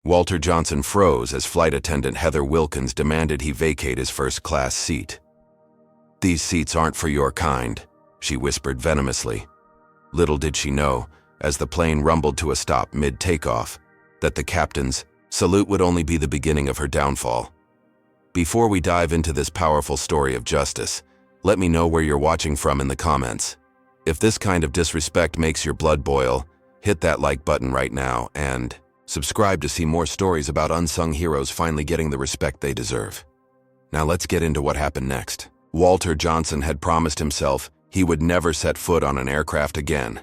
Walter Johnson froze as flight attendant Heather Wilkins demanded he vacate his first-class seat. "These seats aren't for your kind," she whispered venomously. Little did she know, as the plane rumbled to a stop mid-takeoff, that the captain's salute would only be the beginning of her downfall. Before we dive into this powerful story of justice, let me know where you're watching from in the comments. If this kind of disrespect makes your blood boil, hit that like button right now and subscribe to see more stories about unsung heroes finally getting the respect they deserve. Now let's get into what happened next. Walter Johnson had promised himself he would never set foot on an aircraft again.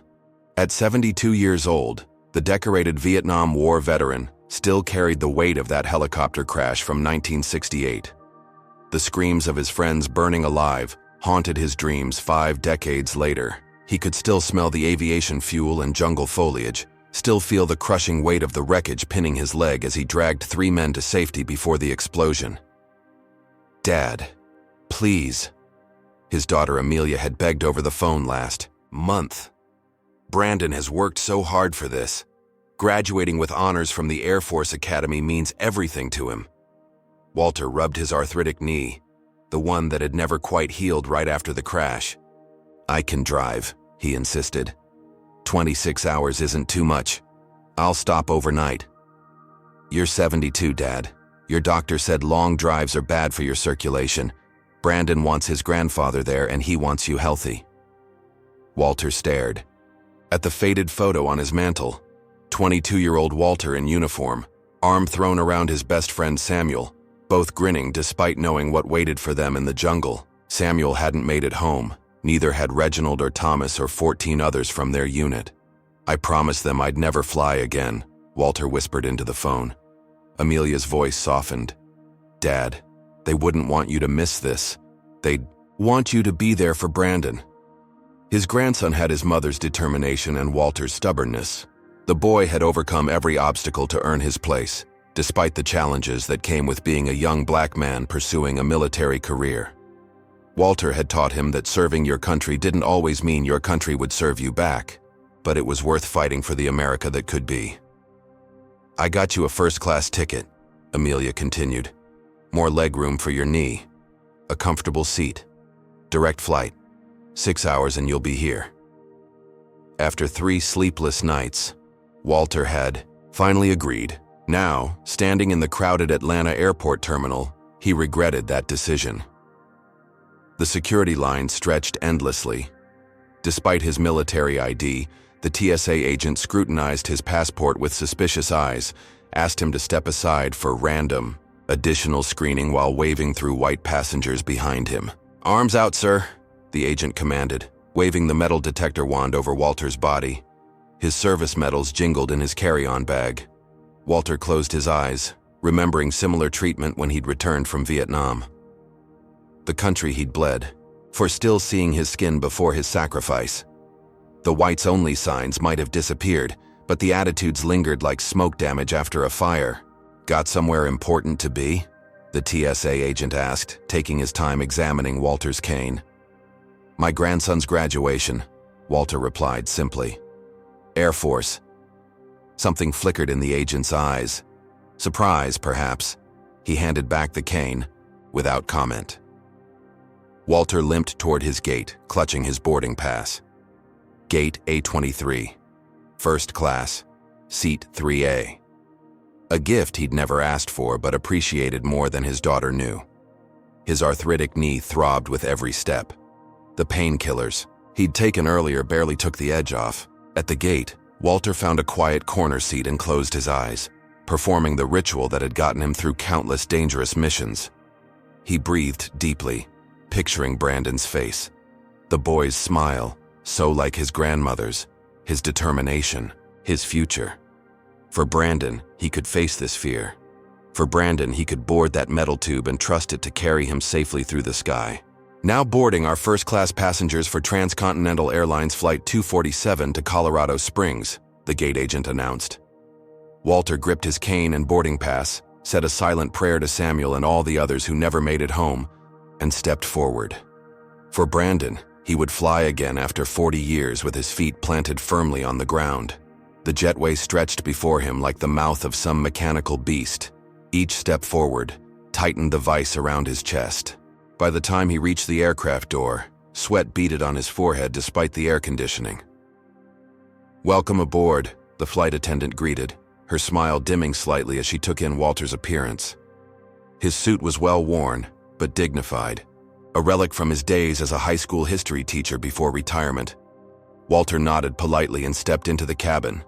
At 72 years old, the decorated Vietnam War veteran still carried the weight of that helicopter crash from 1968. The screams of his friends burning alive haunted his dreams 5 decades later. He could still smell the aviation fuel and jungle foliage, still feel the crushing weight of the wreckage pinning his leg as he dragged 3 men to safety before the explosion. "Dad, please." His daughter Amelia had begged over the phone last month. "Brandon has worked so hard for this. Graduating with honors from the Air Force Academy means everything to him." Walter rubbed his arthritic knee, the one that had never quite healed right after the crash. "I can drive," he insisted. 26 hours isn't too much. I'll stop overnight." "You're 72, Dad. Your doctor said long drives are bad for your circulation. Brandon wants his grandfather there and he wants you healthy." Walter stared at the faded photo on his mantle. 22-year-old Walter in uniform, arm thrown around his best friend Samuel, both grinning despite knowing what waited for them in the jungle. Samuel hadn't made it home. Neither had Reginald or Thomas or 14 others from their unit. "I promised them I'd never fly again," Walter whispered into the phone. Amelia's voice softened. "Dad, they wouldn't want you to miss this. They'd want you to be there for Brandon." His grandson had his mother's determination and Walter's stubbornness. The boy had overcome every obstacle to earn his place, despite the challenges that came with being a young black man pursuing a military career. Walter had taught him that serving your country didn't always mean your country would serve you back, but it was worth fighting for the America that could be. "I got you a first-class ticket," Amelia continued. "More legroom for your knee. A comfortable seat. Direct flight. 6 hours and you'll be here." After 3 sleepless nights, Walter had finally agreed. Now, standing in the crowded Atlanta airport terminal, he regretted that decision. The security line stretched endlessly. Despite his military ID, the TSA agent scrutinized his passport with suspicious eyes, asked him to step aside for random, additional screening while waving through white passengers behind him. "Arms out, sir," the agent commanded, waving the metal detector wand over Walter's body. His service medals jingled in his carry-on bag. Walter closed his eyes, remembering similar treatment when he'd returned from Vietnam. The country he'd bled, for still seeing his skin before his sacrifice. The whites-only signs might have disappeared, but the attitudes lingered like smoke damage after a fire. "Got somewhere important to be?" the TSA agent asked, taking his time examining Walter's cane. "My grandson's graduation," Walter replied simply. "Air Force." Something flickered in the agent's eyes. Surprise, perhaps. He handed back the cane, without comment. Walter limped toward his gate, clutching his boarding pass. Gate A23. First class. Seat 3A. A gift he'd never asked for but appreciated more than his daughter knew. His arthritic knee throbbed with every step. The painkillers he'd taken earlier barely took the edge off. At the gate, Walter found a quiet corner seat and closed his eyes, performing the ritual that had gotten him through countless dangerous missions. He breathed deeply, picturing Brandon's face. The boy's smile, so like his grandmother's, his determination, his future. For Brandon, he could face this fear. For Brandon, he could board that metal tube and trust it to carry him safely through the sky. "Now boarding our first-class passengers for Transcontinental Airlines Flight 247 to Colorado Springs," the gate agent announced. Walter gripped his cane and boarding pass, said a silent prayer to Samuel and all the others who never made it home, and stepped forward. For Brandon, he would fly again after 40 years with his feet planted firmly on the ground. The jetway stretched before him like the mouth of some mechanical beast. Each step forward tightened the vise around his chest. By the time he reached the aircraft door, sweat beaded on his forehead despite the air conditioning. "Welcome aboard," the flight attendant greeted, her smile dimming slightly as she took in Walter's appearance. His suit was well worn, but dignified, a relic from his days as a high school history teacher before retirement. Walter nodded politely and stepped into the cabin.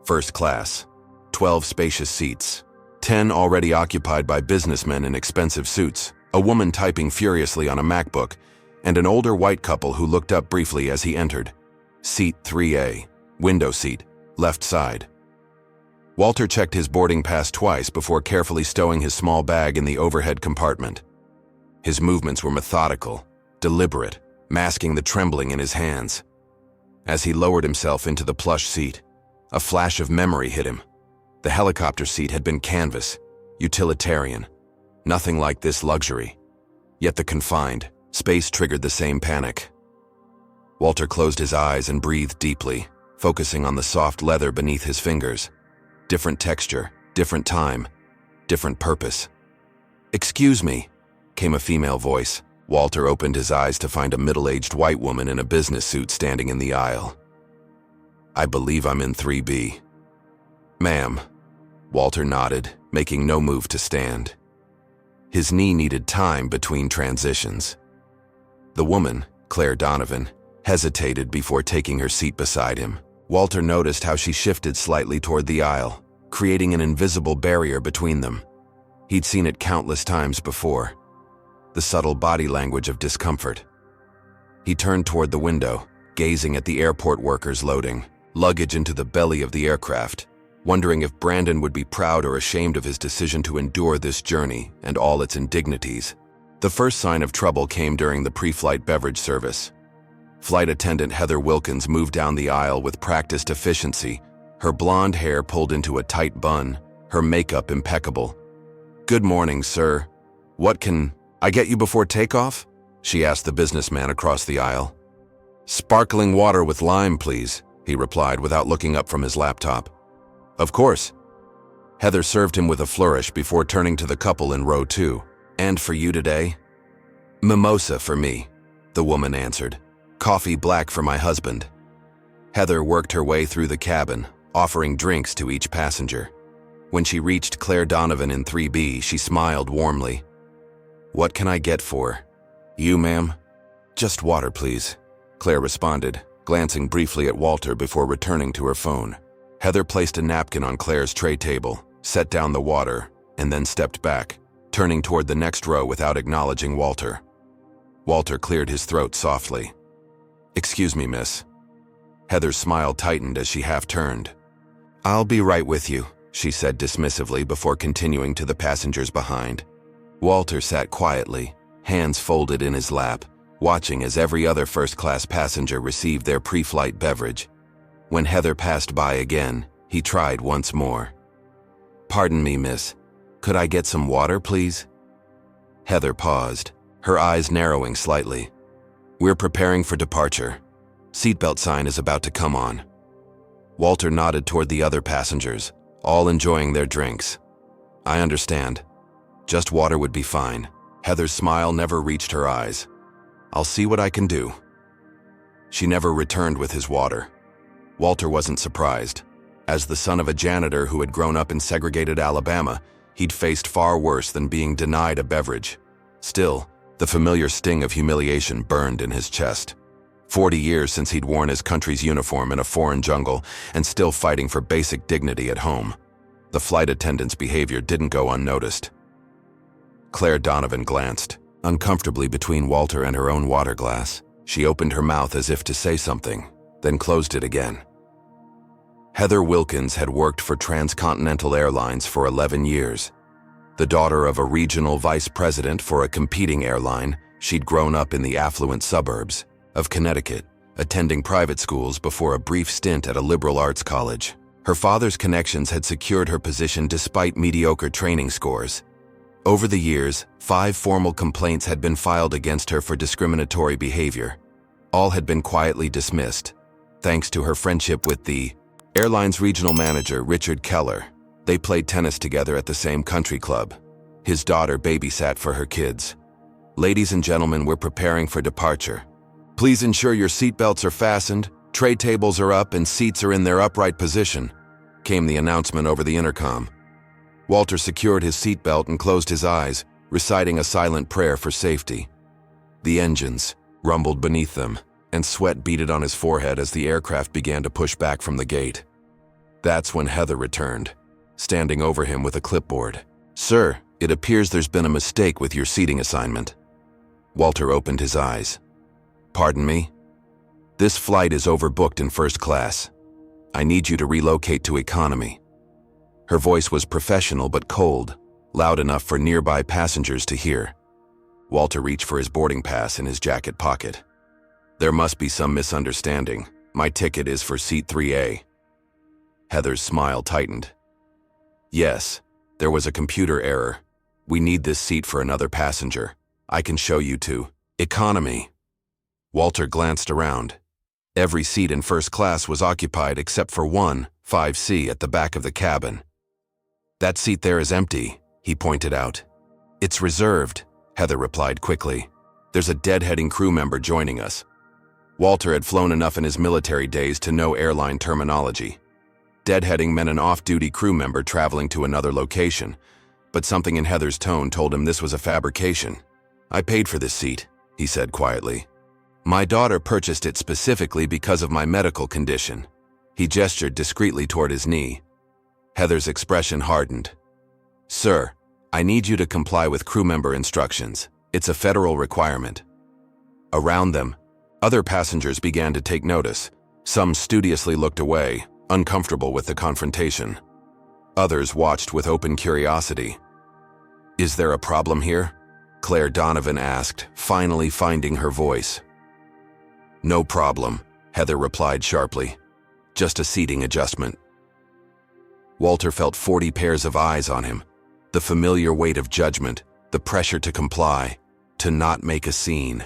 First class, 12 spacious seats, 10 already occupied by businessmen in expensive suits, a woman typing furiously on a MacBook, and an older white couple who looked up briefly as he entered. Seat 3A, window seat, left side. Walter checked his boarding pass twice before carefully stowing his small bag in the overhead compartment. His movements were methodical, deliberate, masking the trembling in his hands. As he lowered himself into the plush seat, a flash of memory hit him. The helicopter seat had been canvas, utilitarian, nothing like this luxury. Yet the confined space triggered the same panic. Walter closed his eyes and breathed deeply, focusing on the soft leather beneath his fingers. Different texture, different time, different purpose. "Excuse me," came a female voice. Walter opened his eyes to find a middle-aged white woman in a business suit standing in the aisle. "I believe I'm in 3B. "Ma'am." Walter nodded, making no move to stand. His knee needed time between transitions. The woman, Claire Donovan, hesitated before taking her seat beside him. Walter noticed how she shifted slightly toward the aisle, creating an invisible barrier between them. He'd seen it countless times before. The subtle body language of discomfort. He turned toward the window, gazing at the airport workers loading luggage into the belly of the aircraft, wondering if Brandon would be proud or ashamed of his decision to endure this journey and all its indignities. The first sign of trouble came during the pre-flight beverage service. Flight attendant Heather Wilkins moved down the aisle with practiced efficiency, her blonde hair pulled into a tight bun, her makeup impeccable. "Good morning, sir. What can I get you before takeoff?" she asked the businessman across the aisle. "Sparkling water with lime, please," he replied without looking up from his laptop. "Of course." Heather served him with a flourish before turning to the couple in row 2. "And for you today?" "Mimosa for me," the woman answered. "Coffee black for my husband." Heather worked her way through the cabin, offering drinks to each passenger. When she reached Claire Donovan in 3B, she smiled warmly. "What can I get for you, ma'am?" "Just water, please," Claire responded, glancing briefly at Walter before returning to her phone. Heather placed a napkin on Claire's tray table, set down the water, and then stepped back, turning toward the next row without acknowledging Walter. Walter cleared his throat softly. "Excuse me, miss." Heather's smile tightened as she half-turned. "I'll be right with you," she said dismissively before continuing to the passengers behind. Walter sat quietly, hands folded in his lap, watching as every other first-class passenger received their pre-flight beverage. When Heather passed by again, he tried once more. "Pardon me, miss. Could I get some water, please?" Heather paused, her eyes narrowing slightly. "We're preparing for departure. Seatbelt sign is about to come on." Walter nodded toward the other passengers, all enjoying their drinks. "I understand. Just water would be fine." Heather's smile never reached her eyes. "I'll see what I can do." She never returned with his water. Walter wasn't surprised. As the son of a janitor who had grown up in segregated Alabama, he'd faced far worse than being denied a beverage. Still, the familiar sting of humiliation burned in his chest. 40 years since he'd worn his country's uniform in a foreign jungle and still fighting for basic dignity at home. The flight attendant's behavior didn't go unnoticed. Claire Donovan glanced, uncomfortably between Walter and her own water glass. She opened her mouth as if to say something, then closed it again. Heather Wilkins had worked for Transcontinental Airlines for 11 years. The daughter of a regional vice president for a competing airline, she'd grown up in the affluent suburbs of Connecticut, attending private schools before a brief stint at a liberal arts college. Her father's connections had secured her position despite mediocre training scores. Over the years, 5 formal complaints had been filed against her for discriminatory behavior. All had been quietly dismissed, thanks to her friendship with the Airline's regional manager, Richard Keller. They played tennis together at the same country club. His daughter babysat for her kids. Ladies and gentlemen, we're preparing for departure. Please ensure your seatbelts are fastened, tray tables are up, and seats are in their upright position, came the announcement over the intercom. Walter secured his seatbelt and closed his eyes, reciting a silent prayer for safety. The engines rumbled beneath them, and sweat beaded on his forehead as the aircraft began to push back from the gate. That's when Heather returned, standing over him with a clipboard. "Sir, it appears there's been a mistake with your seating assignment." Walter opened his eyes. "Pardon me? This flight is overbooked in first class. I need you to relocate to economy." Her voice was professional but cold, loud enough for nearby passengers to hear. Walter reached for his boarding pass in his jacket pocket. "There must be some misunderstanding. My ticket is for seat 3A. Heather's smile tightened. "Yes, there was a computer error. We need this seat for another passenger. I can show you to economy." Walter glanced around. Every seat in first class was occupied except for one, 5C, at the back of the cabin. "That seat there is empty," he pointed out. "It's reserved," Heather replied quickly. "There's a deadheading crew member joining us." Walter had flown enough in his military days to know airline terminology. Deadheading meant an off-duty crew member traveling to another location, but something in Heather's tone told him this was a fabrication. "I paid for this seat," he said quietly. "My daughter purchased it specifically because of my medical condition." He gestured discreetly toward his knee. Heather's expression hardened. "Sir, I need you to comply with crew member instructions. It's a federal requirement." Around them, other passengers began to take notice. Some studiously looked away, uncomfortable with the confrontation. Others watched with open curiosity. "Is there a problem here?" Claire Donovan asked, finally finding her voice. "No problem," Heather replied sharply. "Just a seating adjustment." Walter felt 40 pairs of eyes on him. The familiar weight of judgment, the pressure to comply, to not make a scene.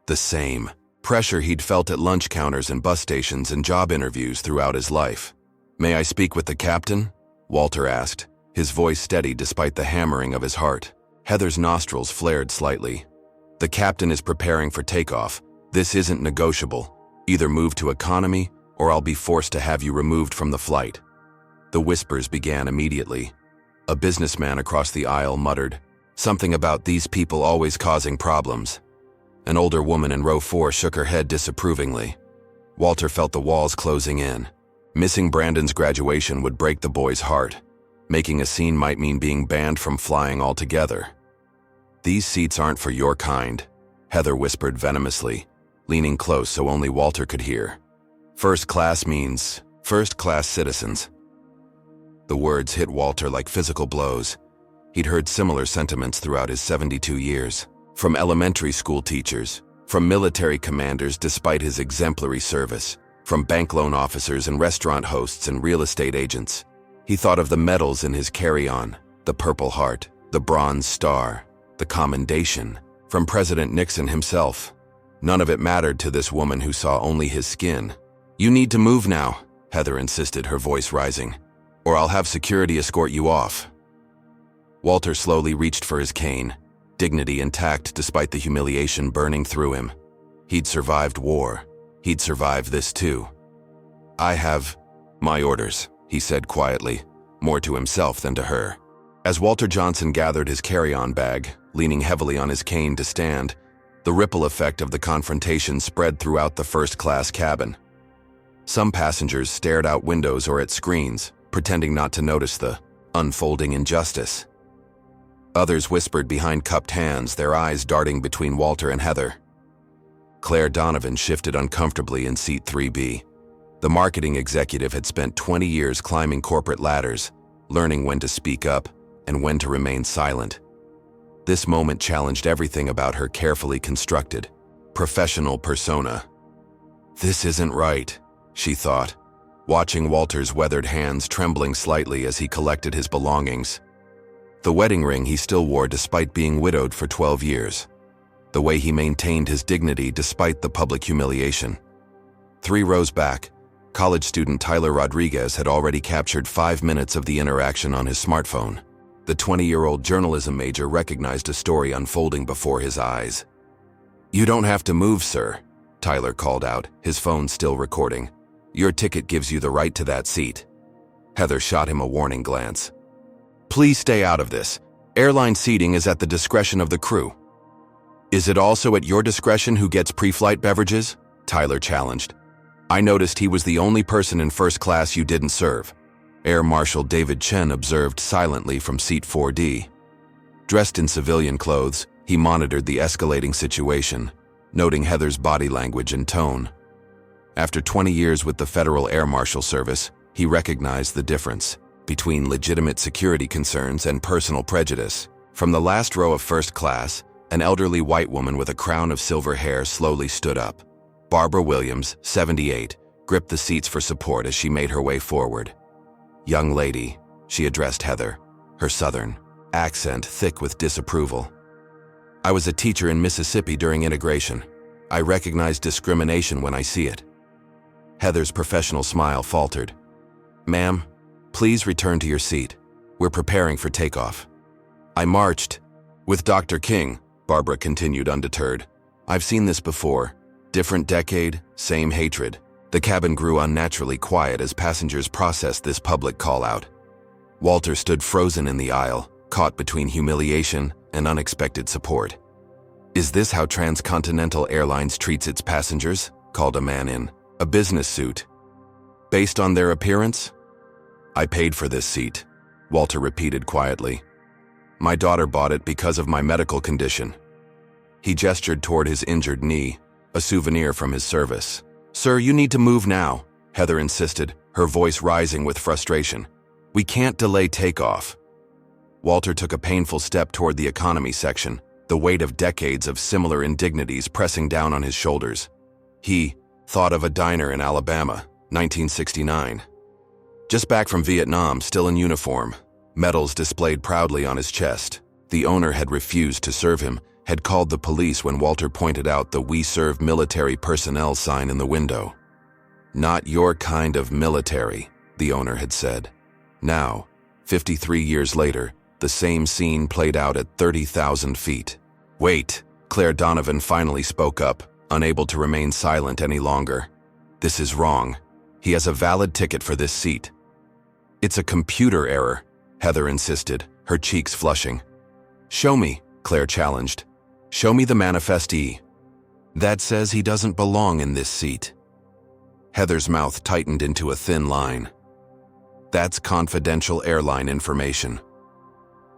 The same pressure he'd felt at lunch counters and bus stations and job interviews throughout his life. "May I speak with the captain?" Walter asked, his voice steady despite the hammering of his heart. Heather's nostrils flared slightly. "The captain is preparing for takeoff. This isn't negotiable. Either move to economy, or I'll be forced to have you removed from the flight." The whispers began immediately. A businessman across the aisle muttered, "Something about these people always causing problems." An older woman in row 4 shook her head disapprovingly. Walter felt the walls closing in. Missing Brandon's graduation would break the boy's heart. Making a scene might mean being banned from flying altogether. "These seats aren't for your kind," Heather whispered venomously, leaning close so only Walter could hear. "First class means first-class citizens." The words hit Walter like physical blows. He'd heard similar sentiments throughout his 72 years, from elementary school teachers, from military commanders despite his exemplary service, from bank loan officers and restaurant hosts and real estate agents. He thought of the medals in his carry-on, the Purple Heart, the Bronze Star, the Commendation, from President Nixon himself. None of it mattered to this woman who saw only his skin. "You need to move now," Heather insisted, her voice rising, "or I'll have security escort you off." Walter slowly reached for his cane, dignity intact despite the humiliation burning through him. He'd survived war. He'd survived this too. "I have my orders," he said quietly, more to himself than to her. As Walter Johnson gathered his carry-on bag, leaning heavily on his cane to stand, the ripple effect of the confrontation spread throughout the first-class cabin. Some passengers stared out windows or at screens, pretending not to notice the unfolding injustice. Others whispered behind cupped hands, their eyes darting between Walter and Heather. Claire Donovan shifted uncomfortably in seat 3B. The marketing executive had spent 20 years climbing corporate ladders, learning when to speak up and when to remain silent. This moment challenged everything about her carefully constructed, professional persona. "This isn't right," she thought, watching Walter's weathered hands trembling slightly as he collected his belongings. The wedding ring he still wore despite being widowed for 12 years. The way he maintained his dignity despite the public humiliation. 3 rows back, College student Tyler Rodriguez had already captured 5 minutes of the interaction on his smartphone. The 20-year-old journalism major recognized a story unfolding before his eyes. "You don't have to move, sir," Tyler called out, his phone still recording. "Your ticket gives you the right to that seat." Heather shot him a warning glance. "Please stay out of this. Airline seating is at the discretion of the crew." "Is it also at your discretion who gets pre-flight beverages?" Tyler challenged. "I noticed he was the only person in first class you didn't serve." Air Marshal David Chen observed silently from seat 4D. Dressed in civilian clothes, he monitored the escalating situation, noting Heather's body language and tone. After 20 years with the Federal Air Marshal Service, he recognized the difference between legitimate security concerns and personal prejudice. From the last row of first class, an elderly white woman with a crown of silver hair slowly stood up. Barbara Williams, 78, gripped the seats for support as she made her way forward. "Young lady," she addressed Heather, her southern accent thick with disapproval. "I was a teacher in Mississippi during integration. I recognize discrimination when I see it." Heather's professional smile faltered. "Ma'am, please return to your seat. We're preparing for takeoff." "I marched with Dr. King," Barbara continued undeterred. "I've seen this before. Different decade, same hatred." The cabin grew unnaturally quiet as passengers processed this public call-out. Walter stood frozen in the aisle, caught between humiliation and unexpected support. "Is this how Transcontinental Airlines treats its passengers?" called a man in a business suit. "Based on their appearance?" "I paid for this seat," Walter repeated quietly. "My daughter bought it because of my medical condition." He gestured toward his injured knee, a souvenir from his service. "Sir, you need to move now," Heather insisted, her voice rising with frustration. "We can't delay takeoff." Walter took a painful step toward the economy section, the weight of decades of similar indignities pressing down on his shoulders. He thought of a diner in Alabama, 1969. Just back from Vietnam, still in uniform, medals displayed proudly on his chest. The owner had refused to serve him, had called the police when Walter pointed out the "We Serve Military Personnel" sign in the window. "Not your kind of military," the owner had said. Now, 53 years later, the same scene played out at 30,000 feet. "Wait," Claire Donovan finally spoke up, unable to remain silent any longer. "This is wrong. He has a valid ticket for this seat." "It's a computer error," Heather insisted, her cheeks flushing. "Show me," Claire challenged. "Show me the manifestee. That says he doesn't belong in this seat." Heather's mouth tightened into a thin line. "That's confidential airline information."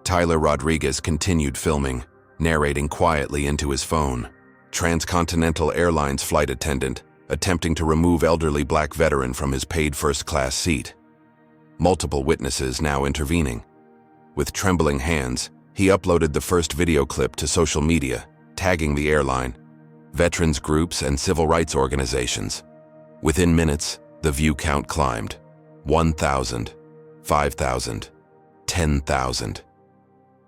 Tyler Rodriguez continued filming, narrating quietly into his phone. Transcontinental Airlines flight attendant, attempting to remove elderly black veteran from his paid first-class seat. Multiple witnesses now intervening. With trembling hands, he uploaded the first video clip to social media, tagging the airline, veterans groups, and civil rights organizations. Within minutes, the view count climbed. 1,000, 5,000, 10,000.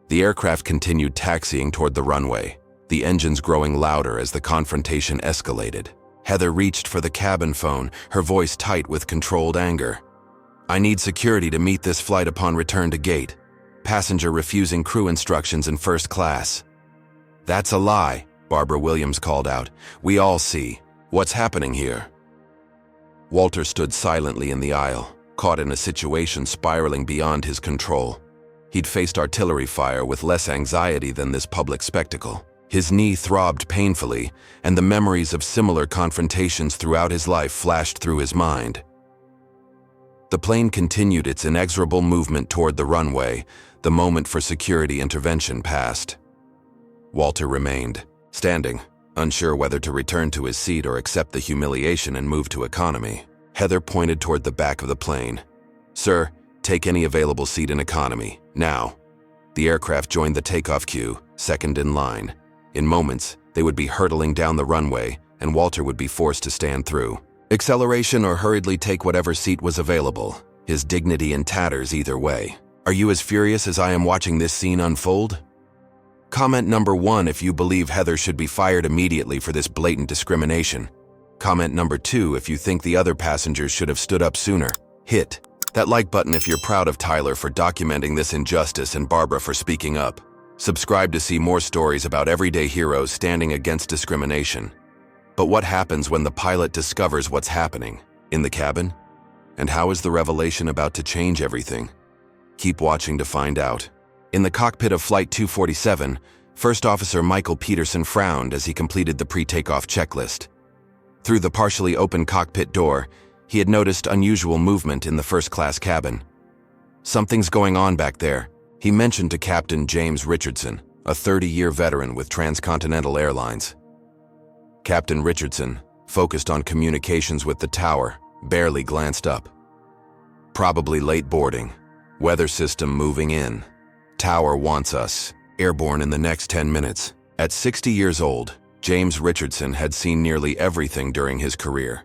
The aircraft continued taxiing toward the runway, the engines growing louder as the confrontation escalated. Heather reached for the cabin phone, her voice tight with controlled anger. "I need security to meet this flight upon return to gate. Passenger refusing crew instructions in first class." "That's a lie," Barbara Williams called out. "We all see. What's happening here?" Walter stood silently in the aisle, caught in a situation spiraling beyond his control. He'd faced artillery fire with less anxiety than this public spectacle. His knee throbbed painfully, and the memories of similar confrontations throughout his life flashed through his mind. The plane continued its inexorable movement toward the runway. The moment for security intervention passed. Walter remained, standing, unsure whether to return to his seat or accept the humiliation and move to economy. Heather pointed toward the back of the plane. "Sir, take any available seat in economy, now." The aircraft joined the takeoff queue, second in line. In moments, they would be hurtling down the runway, and Walter would be forced to stand through acceleration or hurriedly take whatever seat was available, his dignity in tatters either way. Are you as furious as I am watching this scene unfold? Comment number 1 if you believe Heather should be fired immediately for this blatant discrimination. Comment number 2 if you think the other passengers should have stood up sooner. Hit that like button if you're proud of Tyler for documenting this injustice and Barbara for speaking up. Subscribe to see more stories about everyday heroes standing against discrimination. But what happens when the pilot discovers what's happening in the cabin? And how is the revelation about to change everything? Keep watching to find out. In the cockpit of Flight 247, First Officer Michael Peterson frowned as he completed the pre-takeoff checklist. Through the partially open cockpit door, he had noticed unusual movement in the first-class cabin. Something's going on back there, he mentioned to Captain James Richardson, a 30-year veteran with Transcontinental Airlines. Captain Richardson, focused on communications with the tower, barely glanced up. Probably late boarding. Weather system moving in. Tower wants us. Airborne in the next 10 minutes. At 60 years old, James Richardson had seen nearly everything during his career.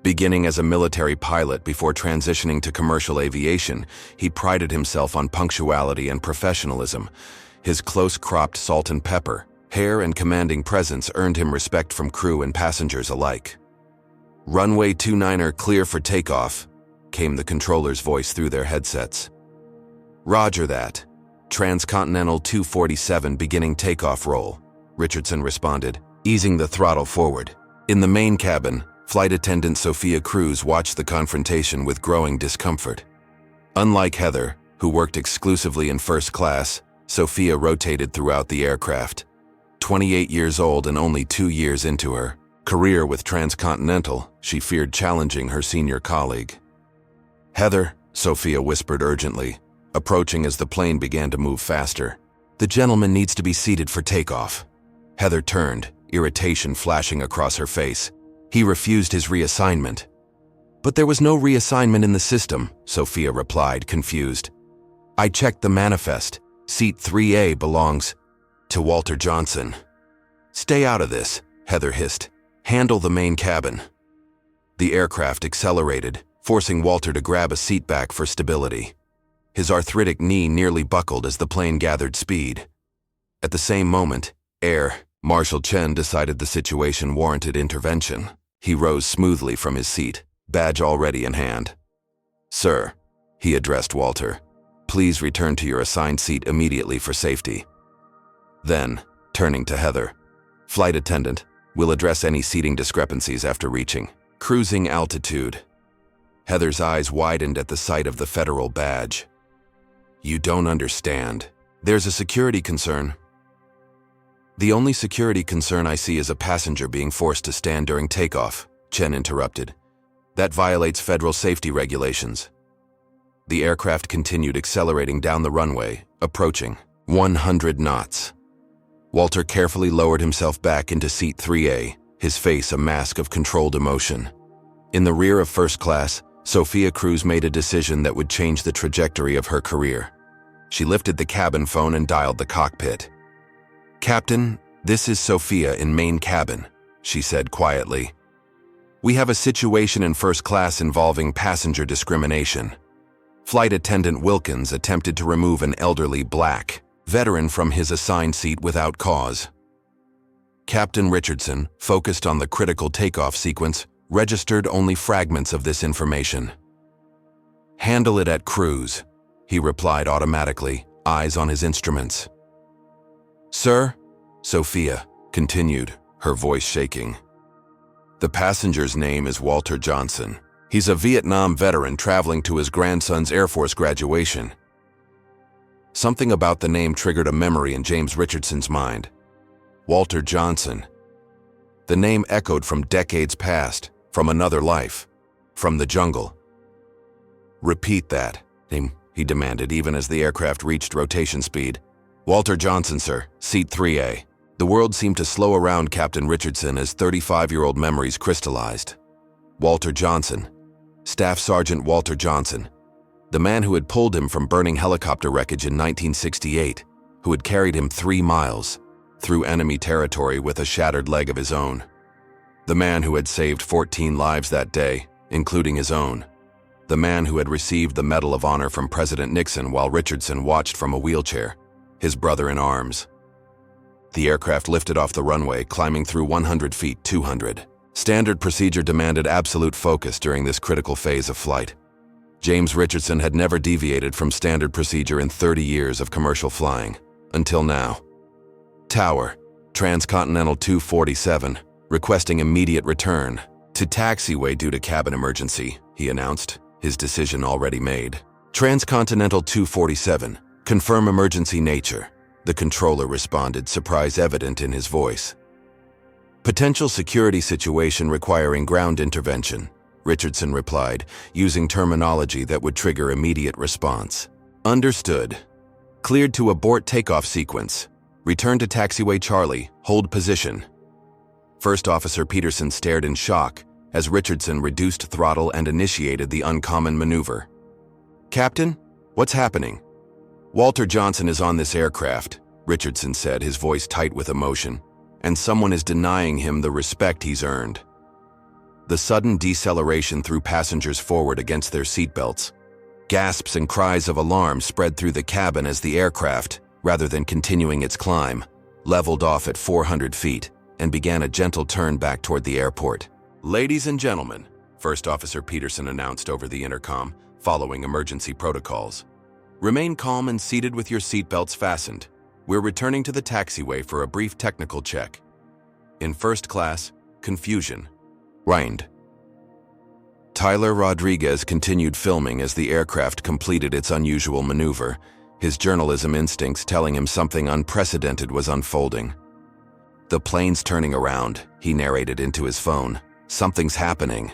Beginning as a military pilot before transitioning to commercial aviation, he prided himself on punctuality and professionalism. His close-cropped salt and pepper, hair and commanding presence earned him respect from crew and passengers alike. "Runway 29er clear for takeoff," came the controller's voice through their headsets. "Roger that. Transcontinental 247 beginning takeoff roll," Richardson responded, easing the throttle forward. In the main cabin, Flight Attendant Sophia Cruz watched the confrontation with growing discomfort. Unlike Heather, who worked exclusively in first class, Sophia rotated throughout the aircraft. 28 years old and only 2 years into her career with Transcontinental, she feared challenging her senior colleague. "Heather," Sophia whispered urgently, approaching as the plane began to move faster. "The gentleman needs to be seated for takeoff." Heather turned, irritation flashing across her face. He refused his reassignment. "But there was no reassignment in the system," Sophia replied, confused. "I checked the manifest. Seat 3A belongs to Walter Johnson." "Stay out of this," Heather hissed. "Handle the main cabin." The aircraft accelerated, forcing Walter to grab a seat back for stability. His arthritic knee nearly buckled as the plane gathered speed. At the same moment, Air Marshal Chen decided the situation warranted intervention. He rose smoothly from his seat, badge already in hand. "Sir," he addressed Walter, "please return to your assigned seat immediately for safety." Then, turning to Heather, "Flight attendant, we'll address any seating discrepancies after reaching cruising altitude." Heather's eyes widened at the sight of the federal badge. "You don't understand. There's a security concern." "The only security concern I see is a passenger being forced to stand during takeoff," Chen interrupted. "That violates federal safety regulations." The aircraft continued accelerating down the runway, approaching 100 knots. Walter carefully lowered himself back into seat 3A, his face a mask of controlled emotion. In the rear of first class, Sophia Cruz made a decision that would change the trajectory of her career. She lifted the cabin phone and dialed the cockpit. "Captain, this is Sophia in main cabin," she said quietly. "We have a situation in first class involving passenger discrimination. Flight Attendant Wilkins attempted to remove an elderly black veteran from his assigned seat without cause." Captain Richardson, focused on the critical takeoff sequence, registered only fragments of this information. "Handle it at cruise," he replied automatically, eyes on his instruments. "Sir," Sophia continued, her voice shaking. "The passenger's name is Walter Johnson. He's a Vietnam veteran traveling to his grandson's Air Force graduation." Something about the name triggered a memory in James Richardson's mind. Walter Johnson. The name echoed from decades past, from another life, from the jungle. "Repeat that," he demanded even as the aircraft reached rotation speed. "Walter Johnson, sir, seat 3A. The world seemed to slow around Captain Richardson as 35-year-old memories crystallized. Walter Johnson. Staff Sergeant Walter Johnson. The man who had pulled him from burning helicopter wreckage in 1968, who had carried him 3 miles through enemy territory with a shattered leg of his own. The man who had saved 14 lives that day, including his own. The man who had received the Medal of Honor from President Nixon while Richardson watched from a wheelchair, his brother in arms. The aircraft lifted off the runway, climbing through 100 feet, 200, Standard procedure demanded absolute focus during this critical phase of flight. James Richardson had never deviated from standard procedure in 30 years of commercial flying, until now. Tower, Transcontinental 247, requesting immediate return. To taxiway due to cabin emergency, he announced, his decision already made. Transcontinental 247, confirm emergency nature. The controller responded, surprise evident in his voice. Potential security situation requiring ground intervention, Richardson replied, using terminology that would trigger immediate response. Understood. Cleared to abort takeoff sequence. Return to taxiway Charlie, hold position. First Officer Peterson stared in shock as Richardson reduced throttle and initiated the uncommon maneuver. Captain, what's happening? Walter Johnson is on this aircraft, Richardson said, his voice tight with emotion, and someone is denying him the respect he's earned. The sudden deceleration threw passengers forward against their seatbelts. Gasps and cries of alarm spread through the cabin as the aircraft, rather than continuing its climb, leveled off at 400 feet and began a gentle turn back toward the airport. Ladies and gentlemen, First Officer Peterson announced over the intercom, following emergency protocols. Remain calm and seated with your seatbelts fastened. We're returning to the taxiway for a brief technical check. In first class, confusion. Reigned. Tyler Rodriguez continued filming as the aircraft completed its unusual maneuver, his journalism instincts telling him something unprecedented was unfolding. The plane's turning around, he narrated into his phone. Something's happening.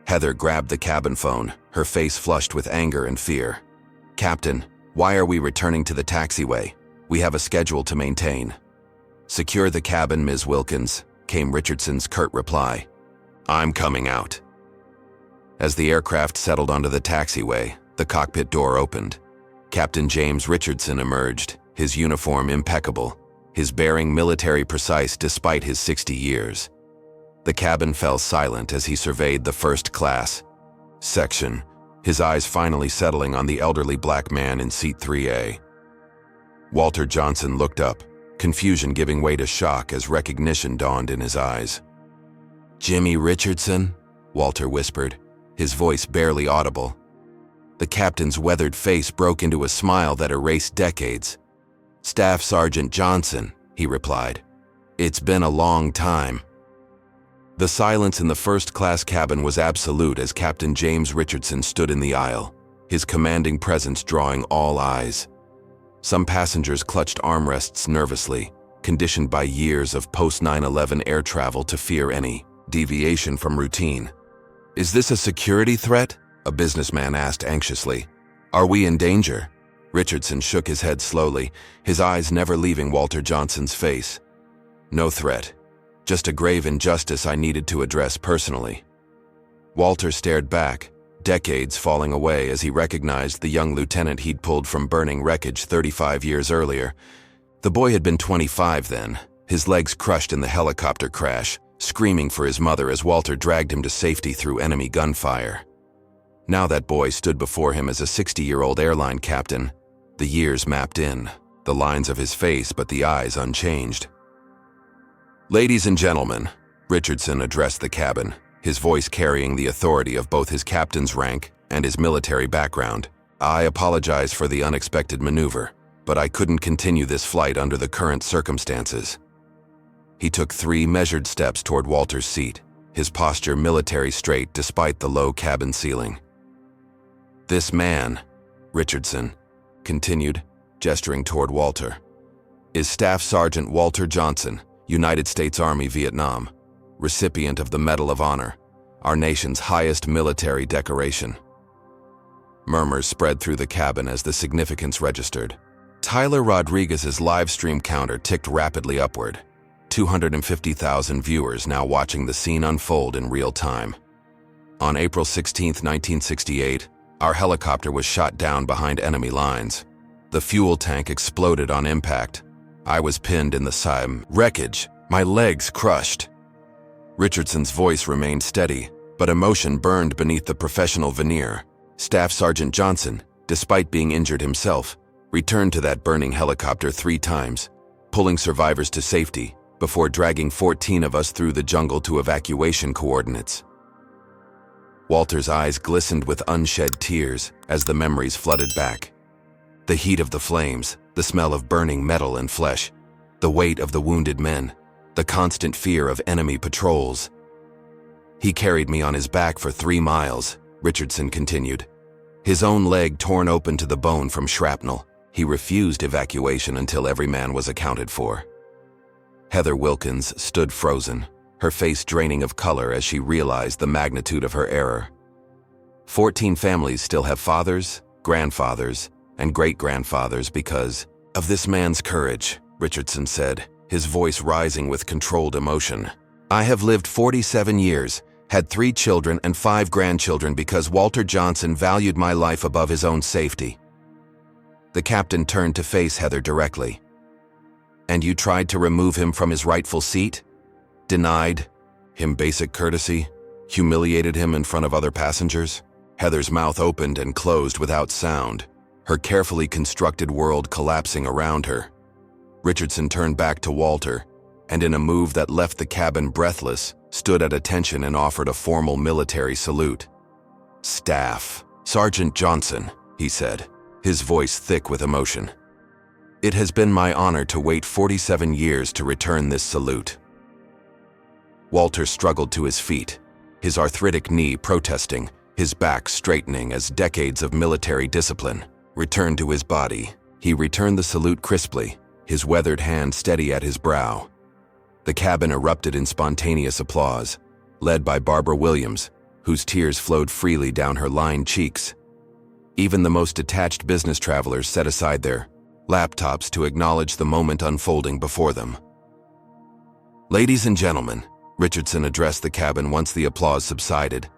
Heather grabbed the cabin phone, her face flushed with anger and fear. Captain, why are we returning to the taxiway? We have a schedule to maintain. Secure the cabin, Ms. Wilkins, came Richardson's curt reply. I'm coming out. As the aircraft settled onto the taxiway, the cockpit door opened. Captain James Richardson emerged, his uniform impeccable, his bearing military precise despite his 60 years. The cabin fell silent as he surveyed the first class section, his eyes finally settling on the elderly black man in seat 3A. Walter Johnson looked up, confusion giving way to shock as recognition dawned in his eyes. Jimmy Richardson? Walter whispered, his voice barely audible. The captain's weathered face broke into a smile that erased decades. Staff Sergeant Johnson, he replied. It's been a long time. The silence in the first-class cabin was absolute as Captain James Richardson stood in the aisle, his commanding presence drawing all eyes. Some passengers clutched armrests nervously, conditioned by years of post-9/11 air travel to fear any deviation from routine. Is this a security threat? A businessman asked anxiously. Are we in danger? Richardson shook his head slowly, his eyes never leaving Walter Johnson's face. No threat. Just a grave injustice I needed to address personally. Walter stared back, decades falling away as he recognized the young lieutenant he'd pulled from burning wreckage 35 years earlier. The boy had been 25 then, his legs crushed in the helicopter crash, screaming for his mother as Walter dragged him to safety through enemy gunfire. Now that boy stood before him as a 60-year-old airline captain, the years mapped in, the lines of his face but the eyes unchanged. Ladies and gentlemen, Richardson addressed the cabin, his voice carrying the authority of both his captain's rank and his military background. I apologize for the unexpected maneuver, but I couldn't continue this flight under the current circumstances. He took 3 measured steps toward Walter's seat, his posture military straight despite the low cabin ceiling. This man, Richardson continued, gesturing toward Walter, is Staff Sergeant Walter Johnson, United States Army, Vietnam, recipient of the Medal of Honor, our nation's highest military decoration. Murmurs spread through the cabin as the significance registered. Tyler Rodriguez's live stream counter ticked rapidly upward, 250,000 viewers now watching the scene unfold in real time. On April 16, 1968, our helicopter was shot down behind enemy lines. The fuel tank exploded on impact. I was pinned in the wreckage, my legs crushed. Richardson's voice remained steady, but emotion burned beneath the professional veneer. Staff Sergeant Johnson, despite being injured himself, returned to that burning helicopter 3 times, pulling survivors to safety, before dragging 14 of us through the jungle to evacuation coordinates. Walter's eyes glistened with unshed tears as the memories flooded back. The heat of the flames, the smell of burning metal and flesh, the weight of the wounded men, the constant fear of enemy patrols. He carried me on his back for 3 miles, Richardson continued. His own leg torn open to the bone from shrapnel. He refused evacuation until every man was accounted for. Heather Wilkins stood frozen, her face draining of color as she realized the magnitude of her error. 14 families still have fathers, grandfathers, and great-grandfathers because of this man's courage, Richardson said, his voice rising with controlled emotion. I have lived 47 years, had 3 children and 5 grandchildren because Walter Johnson valued my life above his own safety. The captain turned to face Heather directly. And you tried to remove him from his rightful seat? Denied him basic courtesy? Humiliated him in front of other passengers? Heather's mouth opened and closed without sound, her carefully constructed world collapsing around her. Richardson turned back to Walter, and in a move that left the cabin breathless, stood at attention and offered a formal military salute. Staff, Sergeant Johnson, he said, his voice thick with emotion. It has been my honor to wait 47 years to return this salute. Walter struggled to his feet, his arthritic knee protesting, his back straightening as decades of military discipline returned to his body. He returned the salute crisply, his weathered hand steady at his brow. The cabin erupted in spontaneous applause, led by Barbara Williams, whose tears flowed freely down her lined cheeks. Even the most detached business travelers set aside their laptops to acknowledge the moment unfolding before them. Ladies and gentlemen, Richardson addressed the cabin once the applause subsided.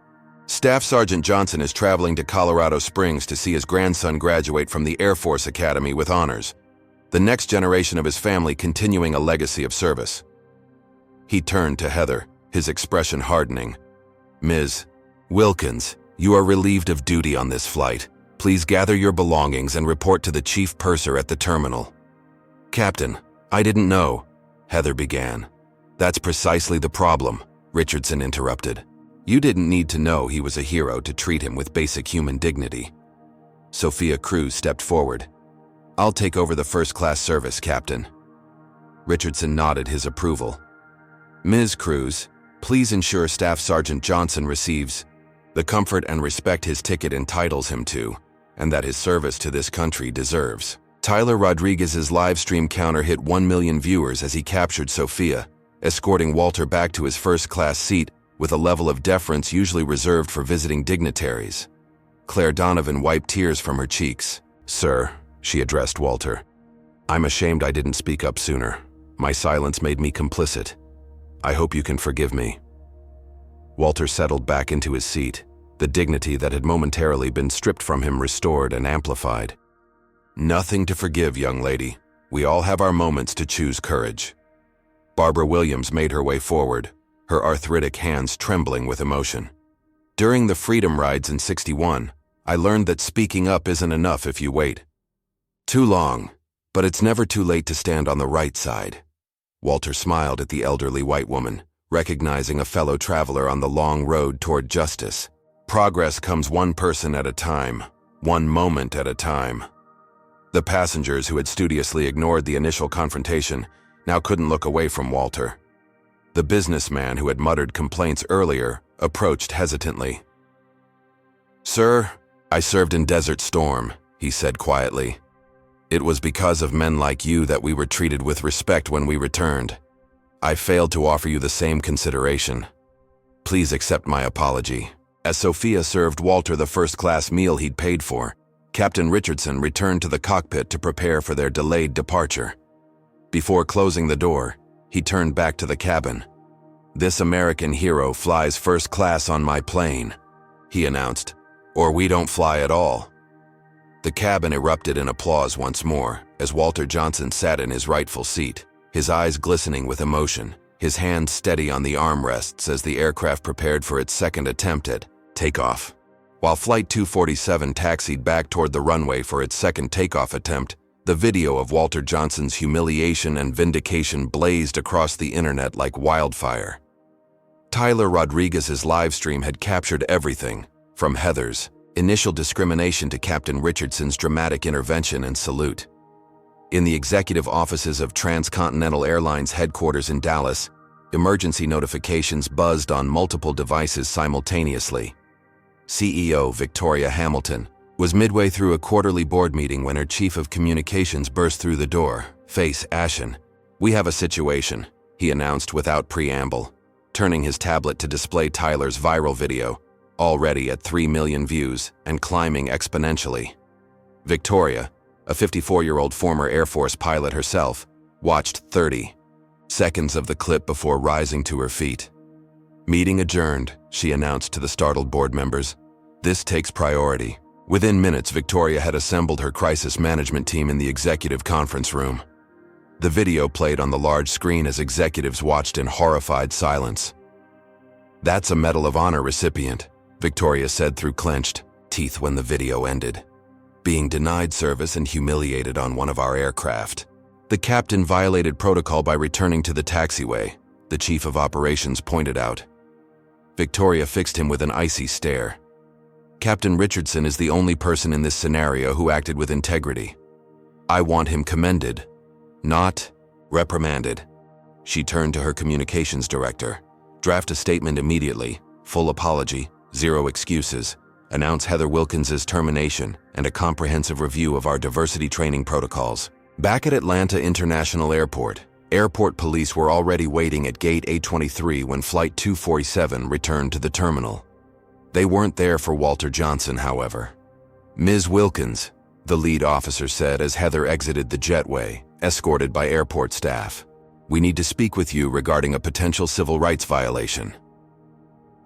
Staff Sergeant Johnson is traveling to Colorado Springs to see his grandson graduate from the Air Force Academy with honors, the next generation of his family continuing a legacy of service. He turned to Heather, his expression hardening. Ms. Wilkins, you are relieved of duty on this flight. Please gather your belongings and report to the chief purser at the terminal. Captain, I didn't know, Heather began. That's precisely the problem, Richardson interrupted. You didn't need to know he was a hero to treat him with basic human dignity. Sophia Cruz stepped forward. I'll take over the first-class service, Captain. Richardson nodded his approval. Ms. Cruz, please ensure Staff Sergeant Johnson receives the comfort and respect his ticket entitles him to, and that his service to this country deserves. Tyler Rodriguez's live stream counter hit 1 million viewers as he captured Sophia, escorting Walter back to his first-class seat with a level of deference usually reserved for visiting dignitaries. Claire Donovan wiped tears from her cheeks. Sir, she addressed Walter, I'm ashamed I didn't speak up sooner. My silence made me complicit. I hope you can forgive me. Walter settled back into his seat, the dignity that had momentarily been stripped from him restored and amplified. Nothing to forgive, young lady. We all have our moments to choose courage. Barbara Williams made her way forward, her arthritic hands trembling with emotion. During the Freedom Rides in '61, I learned that speaking up isn't enough if you wait too long, but it's never too late to stand on the right side. Walter smiled at the elderly white woman, recognizing a fellow traveler on the long road toward justice. Progress comes one person at a time, one moment at a time. The passengers who had studiously ignored the initial confrontation now couldn't look away from Walter. The businessman who had muttered complaints earlier approached hesitantly. Sir, I served in Desert Storm, he said quietly. It was because of men like you that we were treated with respect when we returned. I failed to offer you the same consideration. Please accept my apology. As Sophia served Walter the first-class meal he'd paid for, Captain Richardson returned to the cockpit to prepare for their delayed departure. Before closing the door, he turned back to the cabin. This American hero flies first class on my plane, he announced, or we don't fly at all. The cabin erupted in applause once more as Walter Johnson sat in his rightful seat, his eyes glistening with emotion, his hands steady on the armrests as the aircraft prepared for its second attempt at takeoff. While Flight 247 taxied back toward the runway for its second takeoff attempt, The video of Walter Johnson's humiliation and vindication blazed across the internet like wildfire. Tyler Rodriguez's livestream had captured everything, from Heather's initial discrimination to Captain Richardson's dramatic intervention and salute. In the executive offices of Transcontinental Airlines headquarters in Dallas, emergency notifications buzzed on multiple devices simultaneously. CEO Victoria Hamilton was midway through a quarterly board meeting when her chief of communications burst through the door, face ashen. "We have a situation," he announced without preamble, turning his tablet to display Tyler's viral video, already at 3 million views and climbing exponentially. Victoria, a 54-year-old former Air Force pilot herself, watched 30 seconds of the clip before rising to her feet. "Meeting adjourned," she announced to the startled board members. "This takes priority." Within minutes, Victoria had assembled her crisis management team in the executive conference room. The video played on the large screen as executives watched in horrified silence. "That's a Medal of Honor recipient," Victoria said through clenched teeth when the video ended. "Being denied service and humiliated on one of our aircraft. The captain violated protocol by returning to the taxiway," the chief of operations pointed out. Victoria fixed him with an icy stare. "Captain Richardson is the only person in this scenario who acted with integrity. I want him commended, not reprimanded." She turned to her communications director. "Draft a statement immediately, full apology, zero excuses. Announce Heather Wilkins' termination and a comprehensive review of our diversity training protocols." Back at Atlanta International Airport, airport police were already waiting at gate A23 when Flight 247 returned to the terminal. They weren't there for Walter Johnson, however. "Ms. Wilkins," the lead officer said as Heather exited the jetway, escorted by airport staff. "We need to speak with you regarding a potential civil rights violation."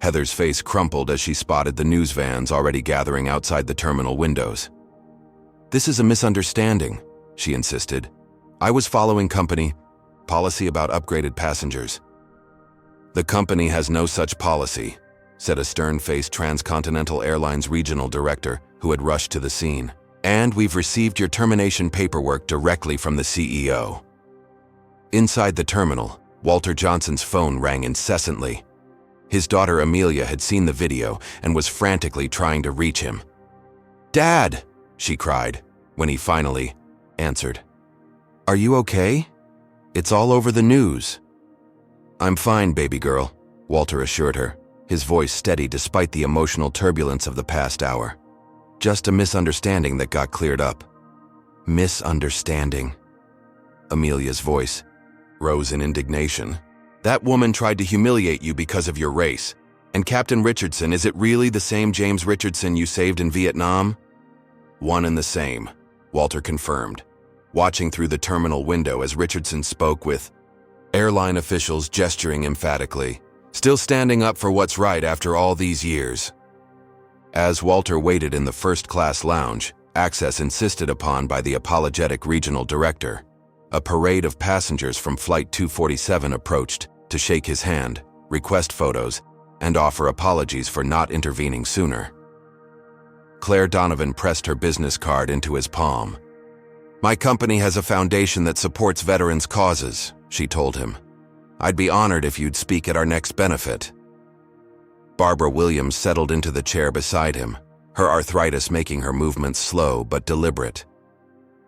Heather's face crumpled as she spotted the news vans already gathering outside the terminal windows. "This is a misunderstanding," she insisted. "I was following company policy about upgraded passengers." "The company has no such policy," said a stern-faced Transcontinental Airlines regional director who had rushed to the scene. "And we've received your termination paperwork directly from the CEO." Inside the terminal, Walter Johnson's phone rang incessantly. His daughter Amelia had seen the video and was frantically trying to reach him. "Dad!" she cried, when he finally answered. "Are you okay? It's all over the news." "I'm fine, baby girl," Walter assured her, his voice steady despite the emotional turbulence of the past hour. "Just a misunderstanding that got cleared up." "Misunderstanding?" Amelia's voice rose in indignation. "That woman tried to humiliate you because of your race. And Captain Richardson, is it really the same James Richardson you saved in Vietnam?" "One and the same," Walter confirmed, watching through the terminal window as Richardson spoke with airline officials gesturing emphatically, "Still standing up for what's right after all these years." As Walter waited in the first-class lounge, access insisted upon by the apologetic regional director, a parade of passengers from Flight 247 approached to shake his hand, request photos, and offer apologies for not intervening sooner. Claire Donovan pressed her business card into his palm. "My company has a foundation that supports veterans' causes," she told him. "I'd be honored if you'd speak at our next benefit." Barbara Williams settled into the chair beside him, her arthritis making her movements slow but deliberate.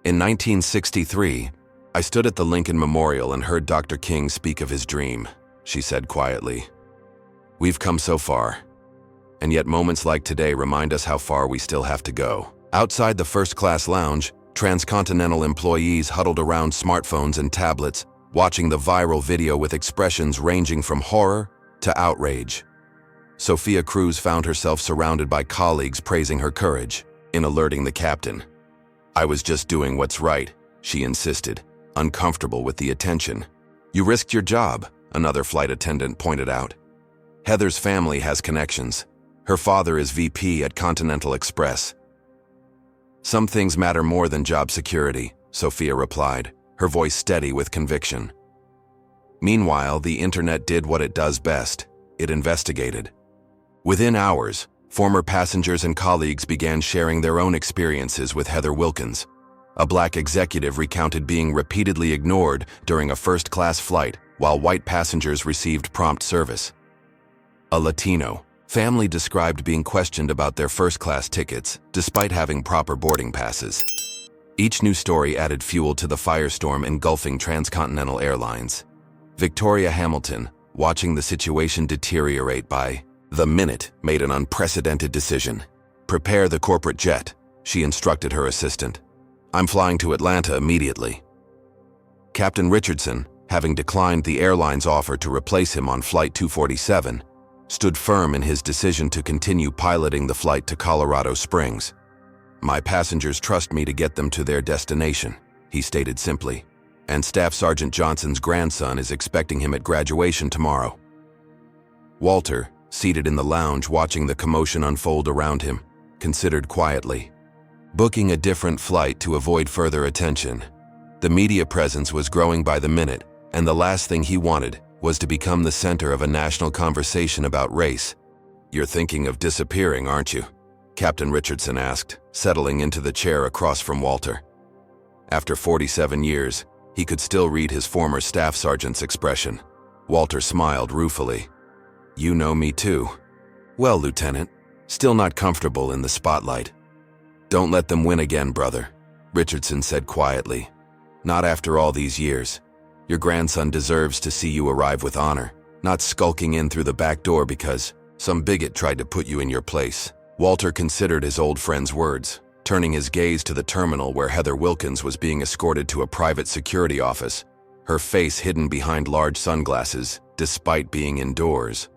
"In 1963, I stood at the Lincoln Memorial and heard Dr. King speak of his dream," she said quietly. "We've come so far. And yet moments like today remind us how far we still have to go." Outside the first-class lounge, Transcontinental employees huddled around smartphones and tablets, watching the viral video with expressions ranging from horror to outrage. Sophia Cruz found herself surrounded by colleagues praising her courage in alerting the captain. "I was just doing what's right," she insisted, uncomfortable with the attention. "You risked your job," another flight attendant pointed out. "Heather's family has connections. Her father is VP at Continental Express." "Some things matter more than job security," Sophia replied, her voice steady with conviction. Meanwhile, the internet did what it does best. It investigated. Within hours, former passengers and colleagues began sharing their own experiences with Heather Wilkins, A black executive recounted being repeatedly ignored during a first-class flight while white passengers received prompt service. A Latino family described being questioned about their first-class tickets despite having proper boarding passes. Each new story added fuel to the firestorm engulfing transcontinental airlines. Victoria Hamilton, watching the situation deteriorate by the minute, made an unprecedented decision. "Prepare the corporate jet," she instructed her assistant. "I'm flying to Atlanta immediately." Captain Richardson, having declined the airline's offer to replace him on Flight 247, stood firm in his decision to continue piloting the flight to Colorado Springs. "My passengers trust me to get them to their destination," he stated simply, "and Staff Sergeant Johnson's grandson is expecting him at graduation tomorrow." Walter, seated in the lounge watching the commotion unfold around him, considered quietly. Booking a different flight to avoid further attention. The media presence was growing by the minute, and the last thing he wanted was to become the center of a national conversation about race. "You're thinking of disappearing, aren't you?" Captain Richardson asked, settling into the chair across from Walter. After 47 years, he could still read his former staff sergeant's expression. Walter smiled ruefully. "You know me too." "Well, Lieutenant, still not comfortable in the spotlight." "Don't let them win again, brother," Richardson said quietly. "Not after all these years. Your grandson deserves to see you arrive with honor, not skulking in through the back door because some bigot tried to put you in your place." Walter considered his old friend's words, turning his gaze to the terminal where Heather Wilkins was being escorted to a private security office, her face hidden behind large sunglasses, despite being indoors.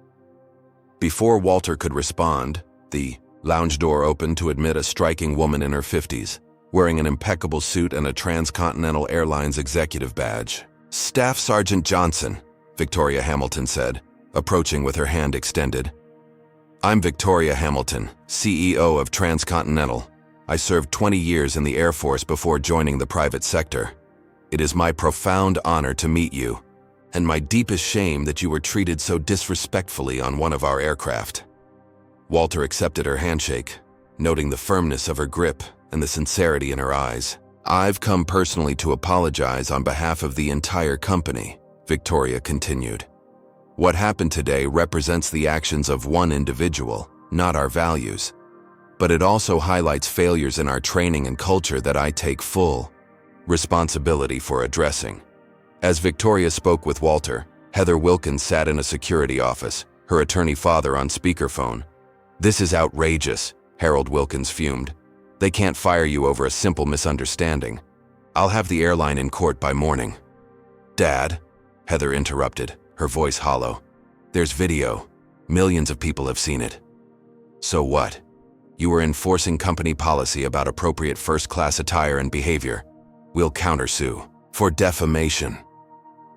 Before Walter could respond, the lounge door opened to admit a striking woman in her 50s, wearing an impeccable suit and a Transcontinental Airlines executive badge. "Staff Sergeant Johnson," Victoria Hamilton said, approaching with her hand extended. "I'm Victoria Hamilton, CEO of Transcontinental. I served 20 years in the Air Force before joining the private sector. It is my profound honor to meet you, and my deepest shame that you were treated so disrespectfully on one of our aircraft." Walter accepted her handshake, noting the firmness of her grip and the sincerity in her eyes. "I've come personally to apologize on behalf of the entire company," Victoria continued. "What happened today represents the actions of one individual, not our values. But it also highlights failures in our training and culture that I take full responsibility for addressing." As Victoria spoke with Walter, Heather Wilkins sat in a security office, her attorney father on speakerphone. "This is outrageous," Harold Wilkins fumed. "They can't fire you over a simple misunderstanding. I'll have the airline in court by morning." "Dad," Heather interrupted, her voice hollow. "There's video. Millions of people have seen it." "So what? You were enforcing company policy about appropriate first-class attire and behavior. We'll countersue for defamation."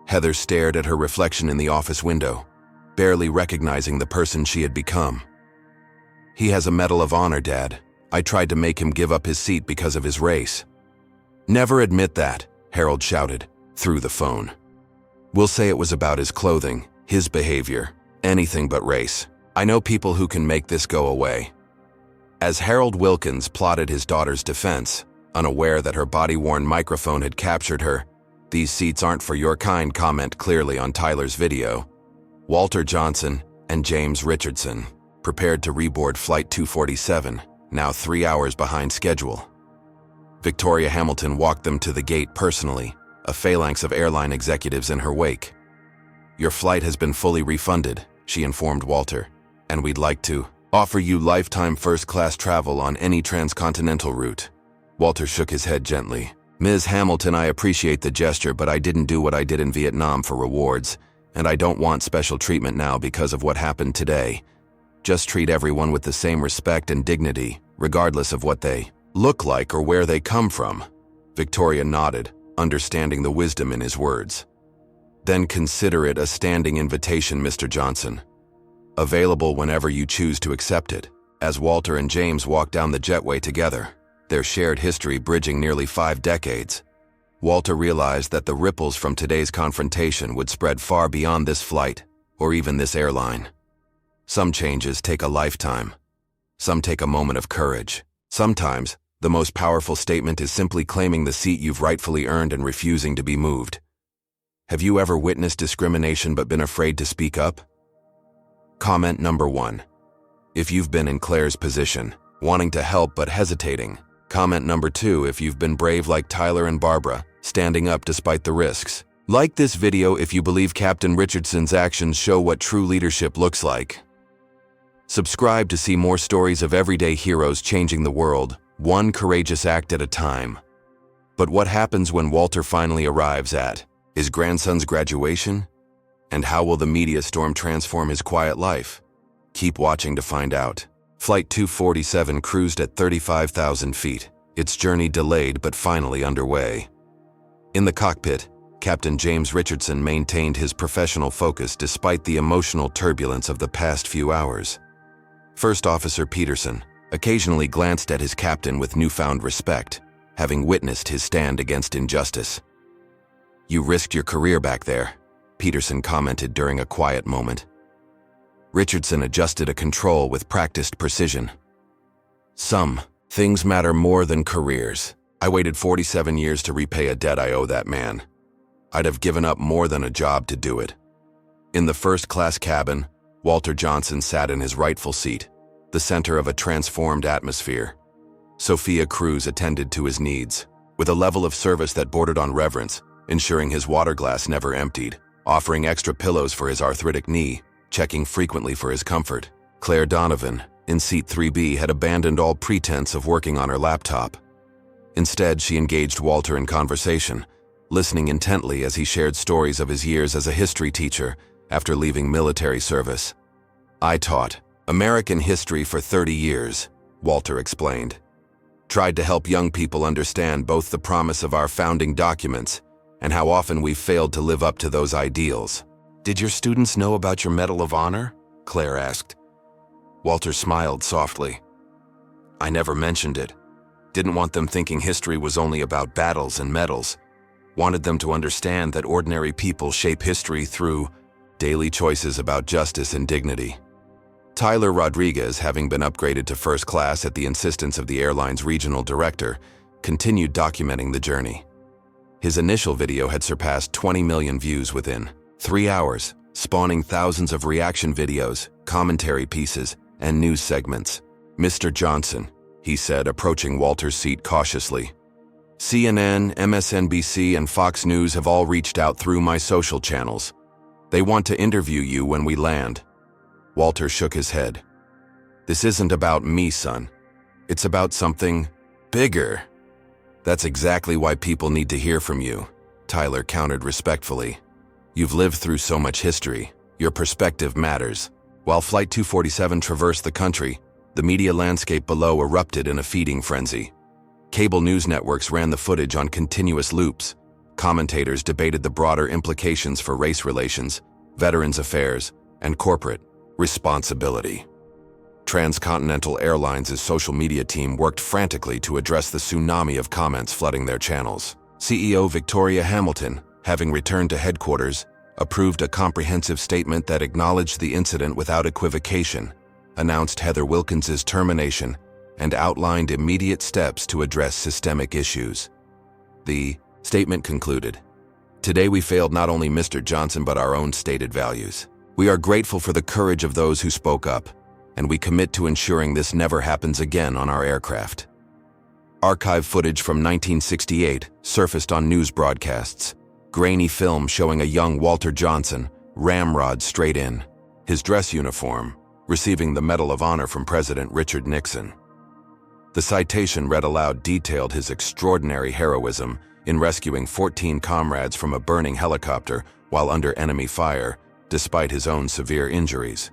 Heather stared at her reflection in the office window, barely recognizing the person she had become. "He has a Medal of Honor, Dad. I tried to make him give up his seat because of his race." "Never admit that," Harold shouted, through the phone. "We'll say it was about his clothing, his behavior, anything but race. I know people who can make this go away." As Harold Wilkins plotted his daughter's defense, unaware that her body-worn microphone had captured her, "These seats aren't for your kind" comment clearly on Tyler's video, Walter Johnson and James Richardson prepared to reboard Flight 247, now 3 hours behind schedule. Victoria Hamilton walked them to the gate personally, a phalanx of airline executives in her wake. "Your flight has been fully refunded," she informed Walter, "and we'd like to offer you lifetime first-class travel on any transcontinental route." Walter shook his head gently. "Ms. Hamilton, I appreciate the gesture, but I didn't do what I did in Vietnam for rewards, and I don't want special treatment now because of what happened today. Just treat everyone with the same respect and dignity, regardless of what they look like or where they come from." Victoria nodded, understanding the wisdom in his words. "Then consider it a standing invitation, Mr. Johnson. Available whenever you choose to accept it." As Walter and James walked down the jetway together, their shared history bridging nearly 5 decades, Walter realized that the ripples from today's confrontation would spread far beyond this flight, or even this airline. Some changes take a lifetime. Some take a moment of courage. Sometimes, The most powerful statement is simply claiming the seat you've rightfully earned and refusing to be moved. Have you ever witnessed discrimination but been afraid to speak up? Comment number 1. If you've been in Claire's position, wanting to help but hesitating. Comment number 2 if you've been brave like Tyler and Barbara, standing up despite the risks. Like this video if you believe Captain Richardson's actions show what true leadership looks like. Subscribe to see more stories of everyday heroes changing the world, one courageous act at a time. But what happens when Walter finally arrives at his grandson's graduation? And how will the media storm transform his quiet life? Keep watching to find out. Flight 247 cruised at 35,000 feet, its journey delayed but finally underway. In the cockpit, Captain James Richardson maintained his professional focus despite the emotional turbulence of the past few hours. First Officer Peterson occasionally glanced at his captain with newfound respect, having witnessed his stand against injustice. "You risked your career back there," Peterson commented during a quiet moment. Richardson adjusted a control with practiced precision. "Some things matter more than careers. I waited 47 years to repay a debt I owe that man. I'd have given up more than a job to do it." In the first-class cabin, Walter Johnson sat in his rightful seat, the center of a transformed atmosphere. Sophia Cruz attended to his needs, with a level of service that bordered on reverence, ensuring his water glass never emptied, offering extra pillows for his arthritic knee, checking frequently for his comfort. Claire Donovan, in seat 3B, had abandoned all pretense of working on her laptop. Instead, she engaged Walter in conversation, listening intently as he shared stories of his years as a history teacher after leaving military service. "I taught American history for 30 years, Walter explained. "Tried to help young people understand both the promise of our founding documents and how often we've failed to live up to those ideals." "Did your students know about your Medal of Honor?" Claire asked. Walter smiled softly. "I never mentioned it. Didn't want them thinking history was only about battles and medals. Wanted them to understand that ordinary people shape history through daily choices about justice and dignity." Tyler Rodriguez, having been upgraded to first class at the insistence of the airline's regional director, continued documenting the journey. His initial video had surpassed 20 million views within 3 hours, spawning thousands of reaction videos, commentary pieces, and news segments. "Mr. Johnson," he said, approaching Walter's seat cautiously. "CNN, MSNBC, and Fox News have all reached out through my social channels. They want to interview you when we land." Walter shook his head. "This isn't about me, son. It's about something bigger." "That's exactly why people need to hear from you," Tyler countered respectfully. "You've lived through so much history. Your perspective matters." While Flight 247 traversed the country, the media landscape below erupted in a feeding frenzy. Cable news networks ran the footage on continuous loops. Commentators debated the broader implications for race relations, veterans affairs, and corporate responsibility. Transcontinental Airlines' social media team worked frantically to address the tsunami of comments flooding their channels. CEO Victoria Hamilton, having returned to headquarters, approved a comprehensive statement that acknowledged the incident without equivocation, announced Heather Wilkins' termination, and outlined immediate steps to address systemic issues. The statement concluded, "Today we failed not only Mr. Johnson but our own stated values. We are grateful for the courage of those who spoke up, and we commit to ensuring this never happens again on our aircraft." Archive footage from 1968 surfaced on news broadcasts. Grainy film showing a young Walter Johnson ramrod straight in, his dress uniform, receiving the Medal of Honor from President Richard Nixon. The citation read aloud detailed his extraordinary heroism in rescuing 14 comrades from a burning helicopter while under enemy fire, despite his own severe injuries.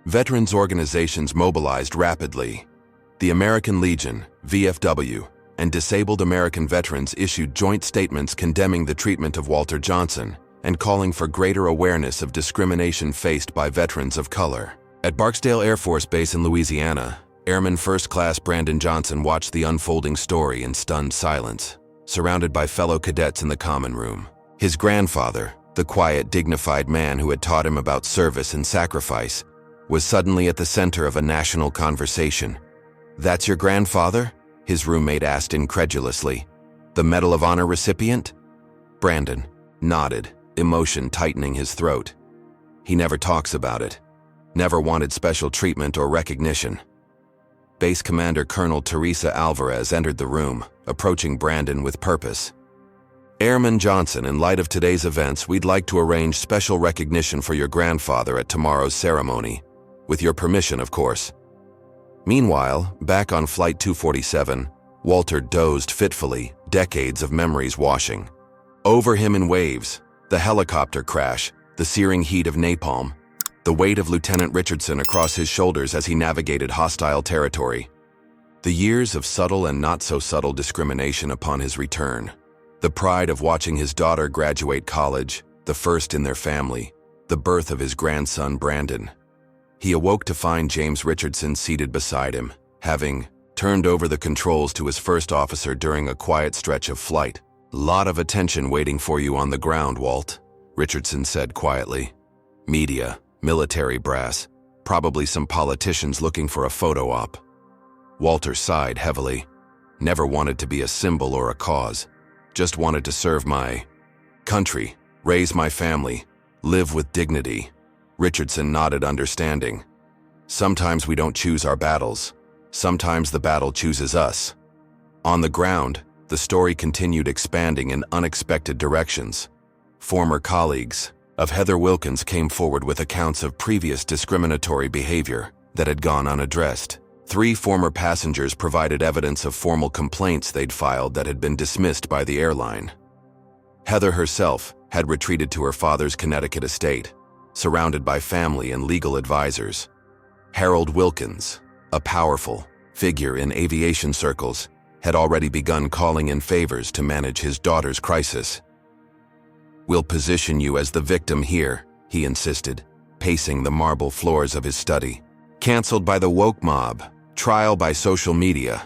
Veterans organizations mobilized rapidly. The American Legion, VFW, and disabled American veterans issued joint statements condemning the treatment of Walter Johnson and calling for greater awareness of discrimination faced by veterans of color. At Barksdale Air Force Base in Louisiana, Airman First Class Brandon Johnson watched the unfolding story in stunned silence, surrounded by fellow cadets in the common room. His grandfather, the quiet, dignified man who had taught him about service and sacrifice, was suddenly at the center of a national conversation. "That's your grandfather?" His roommate asked incredulously. The Medal of Honor recipient? Brandon nodded, emotion tightening his throat. He never talks about it. Never wanted special treatment or recognition. Base Commander Colonel Teresa Alvarez entered the room, approaching Brandon with purpose. Airman Johnson, in light of today's events, we'd like to arrange special recognition for your grandfather at tomorrow's ceremony. With your permission, of course. Meanwhile, back on Flight 247, Walter dozed fitfully, decades of memories washing. Over him in waves, the helicopter crash, the searing heat of napalm, the weight of Lieutenant Richardson across his shoulders as he navigated hostile territory. The years of subtle and not-so-subtle discrimination upon his return. The pride of watching his daughter graduate college, the first in their family, the birth of his grandson Brandon. He awoke to find James Richardson seated beside him, having turned over the controls to his first officer during a quiet stretch of flight. "Lot of attention waiting for you on the ground, Walt," Richardson said quietly. "Media, military brass, probably some politicians looking for a photo op." Walter sighed heavily. Never wanted to be a symbol or a cause. Just wanted to serve my country, raise my family, live with dignity. Richardson nodded understanding. Sometimes we don't choose our battles. Sometimes the battle chooses us. On the ground, the story continued expanding in unexpected directions. Former colleagues of Heather Wilkins came forward with accounts of previous discriminatory behavior that had gone unaddressed. 3 former passengers provided evidence of formal complaints they'd filed that had been dismissed by the airline. Heather herself had retreated to her father's Connecticut estate, surrounded by family and legal advisors. Harold Wilkins, a powerful figure in aviation circles, had already begun calling in favors to manage his daughter's crisis. "We'll position you as the victim here," he insisted, pacing the marble floors of his study. "Cancelled by the woke mob, trial by social media."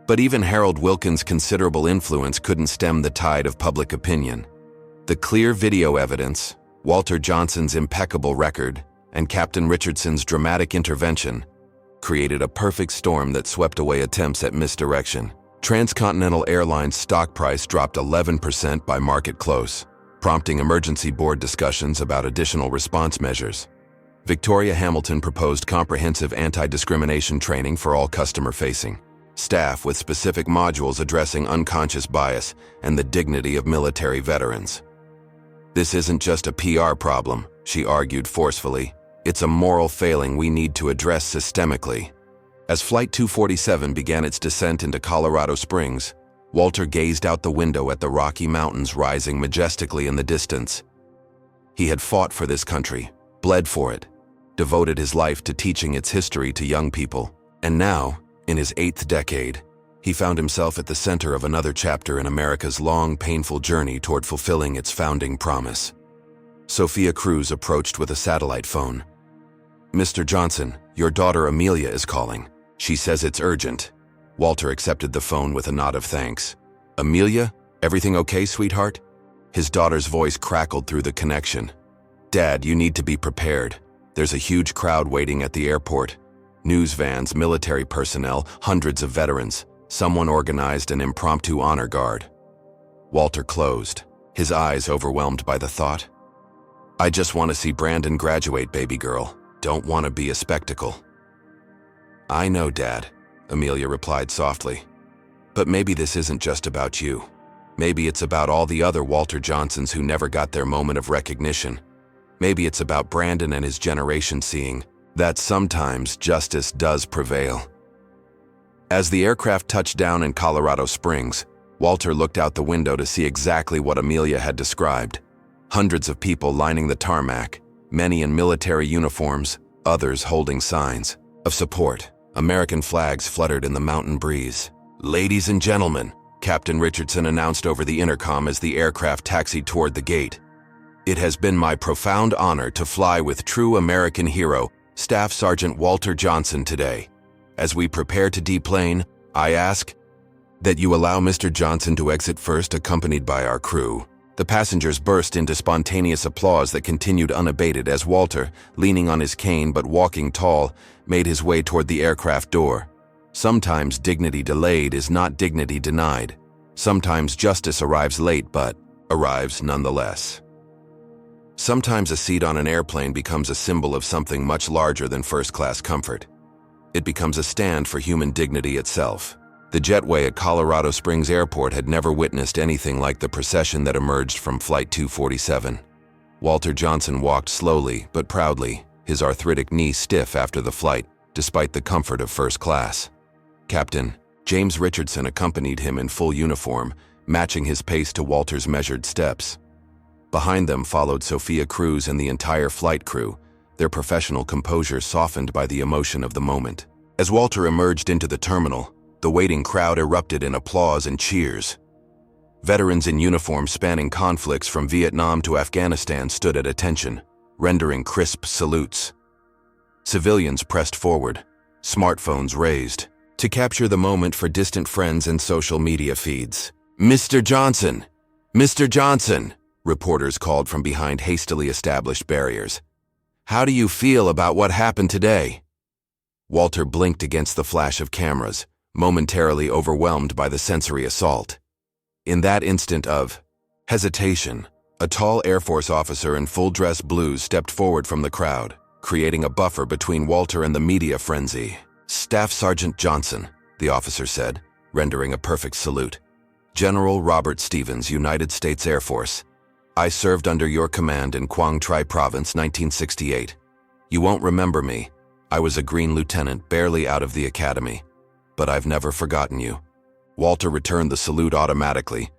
But even Harold Wilkins' considerable influence couldn't stem the tide of public opinion. The clear video evidence, Walter Johnson's impeccable record, and Captain Richardson's dramatic intervention created a perfect storm that swept away attempts at misdirection. Transcontinental Airlines' stock price dropped 11% by market close, prompting emergency board discussions about additional response measures. Victoria Hamilton proposed comprehensive anti-discrimination training for all customer-facing staff with specific modules addressing unconscious bias and the dignity of military veterans. "This isn't just a PR problem," she argued forcefully. "It's a moral failing we need to address systemically." As Flight 247 began its descent into Colorado Springs, Walter gazed out the window at the Rocky Mountains rising majestically in the distance. He had fought for this country, bled for it, devoted his life to teaching its history to young people, and now, in his 8th decade, he found himself at the center of another chapter in America's long, painful journey toward fulfilling its founding promise. Sophia Cruz approached with a satellite phone. "Mr. Johnson, your daughter Amelia is calling. She says it's urgent." Walter accepted the phone with a nod of thanks. "Amelia, everything okay, sweetheart?" His daughter's voice crackled through the connection. "Dad, you need to be prepared. There's a huge crowd waiting at the airport. News vans, military personnel, hundreds of veterans. Someone organized an impromptu honor guard." Walter closed, his eyes overwhelmed by the thought. "I just want to see Brandon graduate, baby girl. Don't want to be a spectacle." "I know, Dad," Amelia replied softly. "But maybe this isn't just about you. Maybe it's about all the other Walter Johnsons who never got their moment of recognition. Maybe it's about Brandon and his generation seeing that sometimes justice does prevail." As the aircraft touched down in Colorado Springs, Walter looked out the window to see exactly what Amelia had described. Hundreds of people lining the tarmac, many in military uniforms, others holding signs of support. American flags fluttered in the mountain breeze. "Ladies and gentlemen," Captain Richardson announced over the intercom as the aircraft taxied toward the gate. "It has been my profound honor to fly with true American hero, Staff Sergeant Walter Johnson today. As we prepare to deplane, I ask that you allow Mr. Johnson to exit first, accompanied by our crew." The passengers burst into spontaneous applause that continued unabated as Walter, leaning on his cane but walking tall, made his way toward the aircraft door. Sometimes dignity delayed is not dignity denied. Sometimes justice arrives late, but arrives nonetheless. Sometimes a seat on an airplane becomes a symbol of something much larger than first-class comfort. It becomes a stand for human dignity itself. The jetway at Colorado Springs Airport had never witnessed anything like the procession that emerged from Flight 247. Walter Johnson walked slowly but proudly, his arthritic knee stiff after the flight, despite the comfort of first class. Captain James Richardson accompanied him in full uniform, matching his pace to Walter's measured steps. Behind them followed Sophia Cruz and the entire flight crew, their professional composure softened by the emotion of the moment. As Walter emerged into the terminal, the waiting crowd erupted in applause and cheers. Veterans in uniform spanning conflicts from Vietnam to Afghanistan stood at attention, rendering crisp salutes. Civilians pressed forward, smartphones raised, to capture the moment for distant friends and social media feeds. "Mr. Johnson! Mr. Johnson!" reporters called from behind hastily established barriers. "How do you feel about what happened today?" Walter blinked against the flash of cameras, momentarily overwhelmed by the sensory assault. In that instant of hesitation, a tall Air Force officer in full-dress blues stepped forward from the crowd, creating a buffer between Walter and the media frenzy. "Staff Sergeant Johnson," the officer said, rendering a perfect salute. "General Robert Stevens, United States Air Force. I served under your command in Quang Tri Province, 1968. You won't remember me. I was a green lieutenant, barely out of the academy. But I've never forgotten you." Walter returned the salute automatically,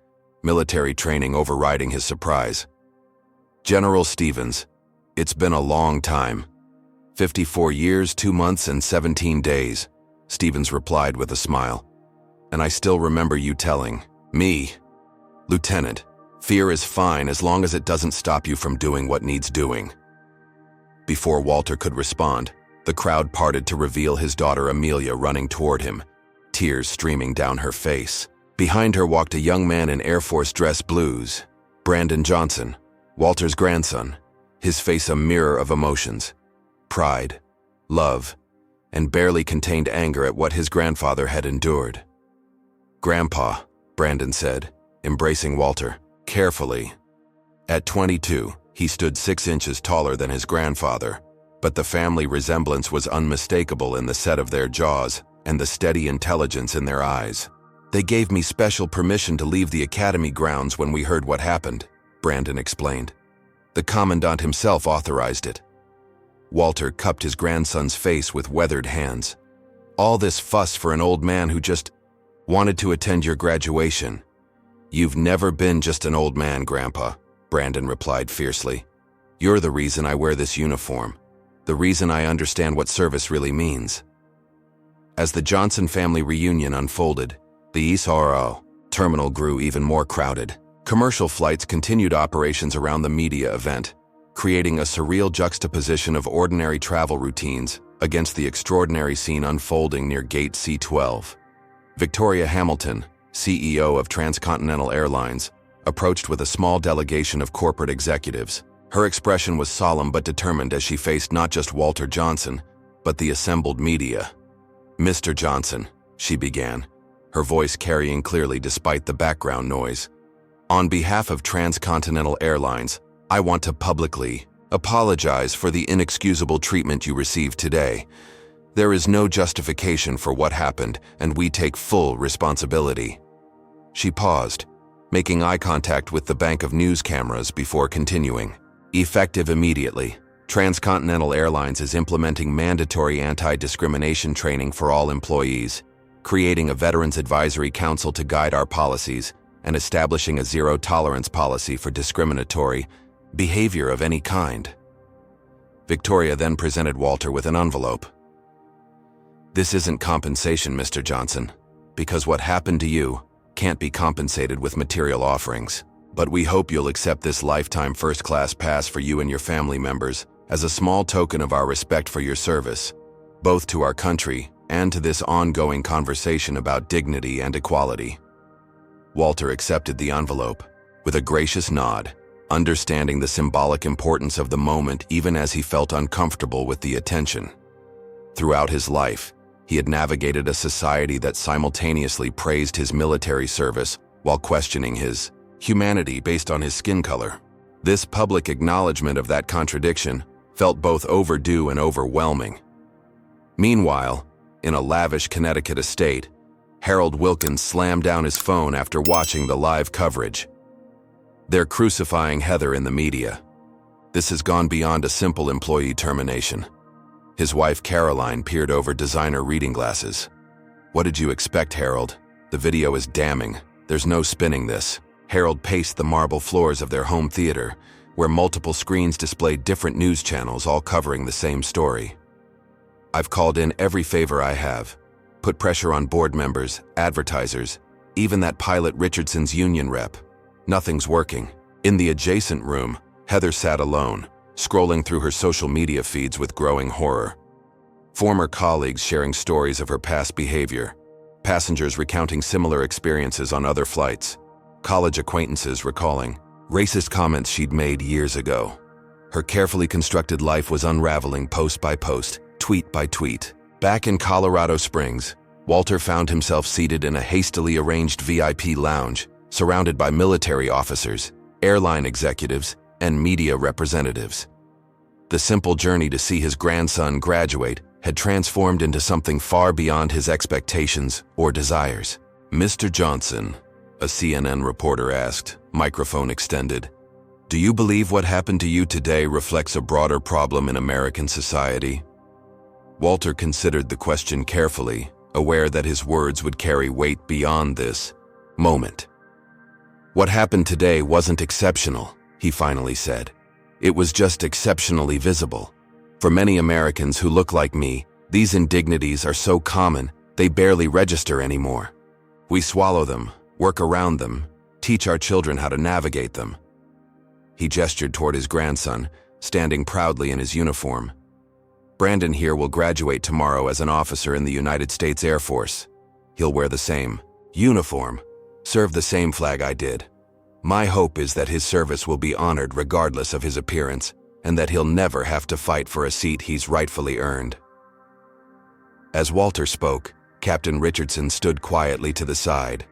military training overriding his surprise. "General Stevens, it's been a long time. 54 years, 2 months, and 17 days, Stevens replied with a smile. "And I still remember you telling me, Lieutenant, fear is fine as long as it doesn't stop you from doing what needs doing." Before Walter could respond, the crowd parted to reveal his daughter Amelia running toward him, tears streaming down her face. Behind her walked a young man in Air Force dress blues, Brandon Johnson, Walter's grandson, his face a mirror of emotions: pride, love, and barely contained anger at what his grandfather had endured. "Grandpa," Brandon said, embracing Walter, carefully. At 22, he stood 6 inches taller than his grandfather, but the family resemblance was unmistakable in the set of their jaws and the steady intelligence in their eyes. "They gave me special permission to leave the academy grounds when we heard what happened," Brandon explained. "The commandant himself authorized it." Walter cupped his grandson's face with weathered hands. "All this fuss for an old man who just wanted to attend your graduation." "You've never been just an old man, Grandpa," Brandon replied fiercely. "You're the reason I wear this uniform, the reason I understand what service really means." As the Johnson family reunion unfolded, the Heathrow terminal grew even more crowded. Commercial flights continued operations around the media event, creating a surreal juxtaposition of ordinary travel routines against the extraordinary scene unfolding near Gate C-12. Victoria Hamilton, CEO of Transcontinental Airlines, approached with a small delegation of corporate executives. Her expression was solemn but determined as she faced not just Walter Johnson, but the assembled media. "Mr. Johnson," she began, her voice carrying clearly despite the background noise. "On behalf of Transcontinental Airlines, I want to publicly apologize for the inexcusable treatment you received today. There is no justification for what happened, and we take full responsibility." She paused, making eye contact with the bank of news cameras before continuing. "Effective immediately, Transcontinental Airlines is implementing mandatory anti-discrimination training for all employees, creating a Veterans Advisory Council to guide our policies, and establishing a zero-tolerance policy for discriminatory behavior of any kind." Victoria then presented Walter with an envelope. "This isn't compensation, Mr. Johnson, because what happened to you can't be compensated with material offerings. But we hope you'll accept this lifetime first-class pass for you and your family members as a small token of our respect for your service, both to our country and to this ongoing conversation about dignity and equality." Walter accepted the envelope with a gracious nod, understanding the symbolic importance of the moment even as he felt uncomfortable with the attention. Throughout his life, He had navigated a society that simultaneously praised his military service while questioning his humanity based on his skin color. This public acknowledgement of that contradiction felt both overdue and overwhelming. Meanwhile, in a lavish Connecticut estate, Harold Wilkins slammed down his phone after watching the live coverage. They're crucifying Heather in the media. This has gone beyond a simple employee termination. His wife Caroline peered over designer reading glasses. What did you expect, Harold? The video is damning. There's no spinning this. Harold paced the marble floors of their home theater, where multiple screens displayed different news channels all covering the same story. I've called in every favor I have. Put pressure on board members, advertisers, even that pilot Richardson's union rep. Nothing's working. In the adjacent room, Heather sat alone, scrolling through her social media feeds with growing horror. Former colleagues sharing stories of her past behavior, passengers recounting similar experiences on other flights, college acquaintances recalling racist comments she'd made years ago. Her carefully constructed life was unraveling post by post, tweet by tweet. Back in Colorado Springs, Walter found himself seated in a hastily arranged VIP lounge, surrounded by military officers, airline executives, and media representatives. The simple journey to see his grandson graduate had transformed into something far beyond his expectations or desires. "Mr. Johnson," a CNN reporter asked, microphone extended, "do you believe what happened to you today reflects a broader problem in American society?" Walter considered the question carefully, aware that his words would carry weight beyond this moment. "What happened today wasn't exceptional," he finally said. "It was just exceptionally visible. For many Americans who look like me, these indignities are so common, they barely register anymore. We swallow them, work around them, teach our children how to navigate them." He gestured toward his grandson, standing proudly in his uniform. "Brandon here will graduate tomorrow as an officer in the United States Air Force. He'll wear the same uniform, serve the same flag I did. My hope is that his service will be honored regardless of his appearance, and that he'll never have to fight for a seat he's rightfully earned." As Walter spoke, Captain Richardson stood quietly to the side,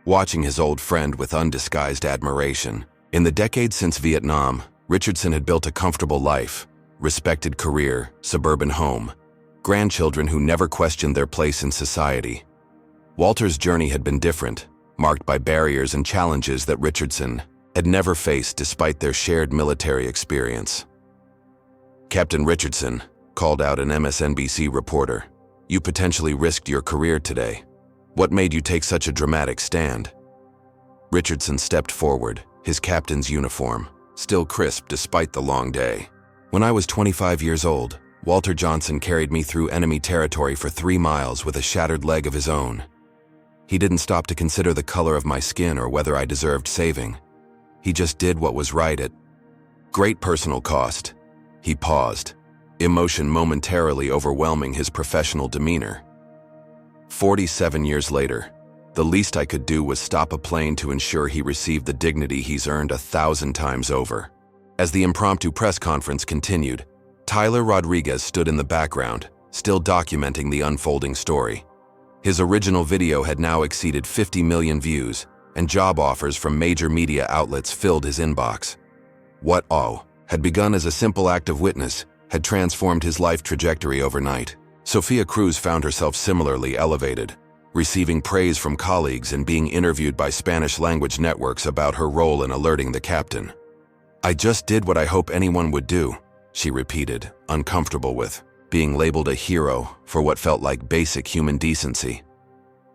watching his old friend with undisguised admiration. In the decades since Vietnam, Richardson had built a comfortable life, respected career, suburban home, grandchildren who never questioned their place in society. Walter's journey had been different, marked by barriers and challenges that Richardson had never faced despite their shared military experience. "Captain Richardson," called out an MSNBC reporter, "you potentially risked your career today. What made you take such a dramatic stand?" Richardson stepped forward, his captain's uniform, still crisp despite the long day. "When I was 25 years old, Walter Johnson carried me through enemy territory for 3 miles with a shattered leg of his own. He didn't stop to consider the color of my skin or whether I deserved saving. He just did what was right at great personal cost." He paused, emotion momentarily overwhelming his professional demeanor. 47 years later, the least I could do was stop a plane to ensure he received the dignity he's earned 1,000 times over. As the impromptu press conference continued, Tyler Rodriguez stood in the background, still documenting the unfolding story. His original video had now exceeded 50 million views, and job offers from major media outlets filled his inbox. What had begun as a simple act of witness had transformed his life trajectory overnight. Sophia Cruz found herself similarly elevated, receiving praise from colleagues and being interviewed by Spanish-language networks about her role in alerting the captain. "I just did what I hope anyone would do," she repeated, uncomfortable with being labeled a hero for what felt like basic human decency.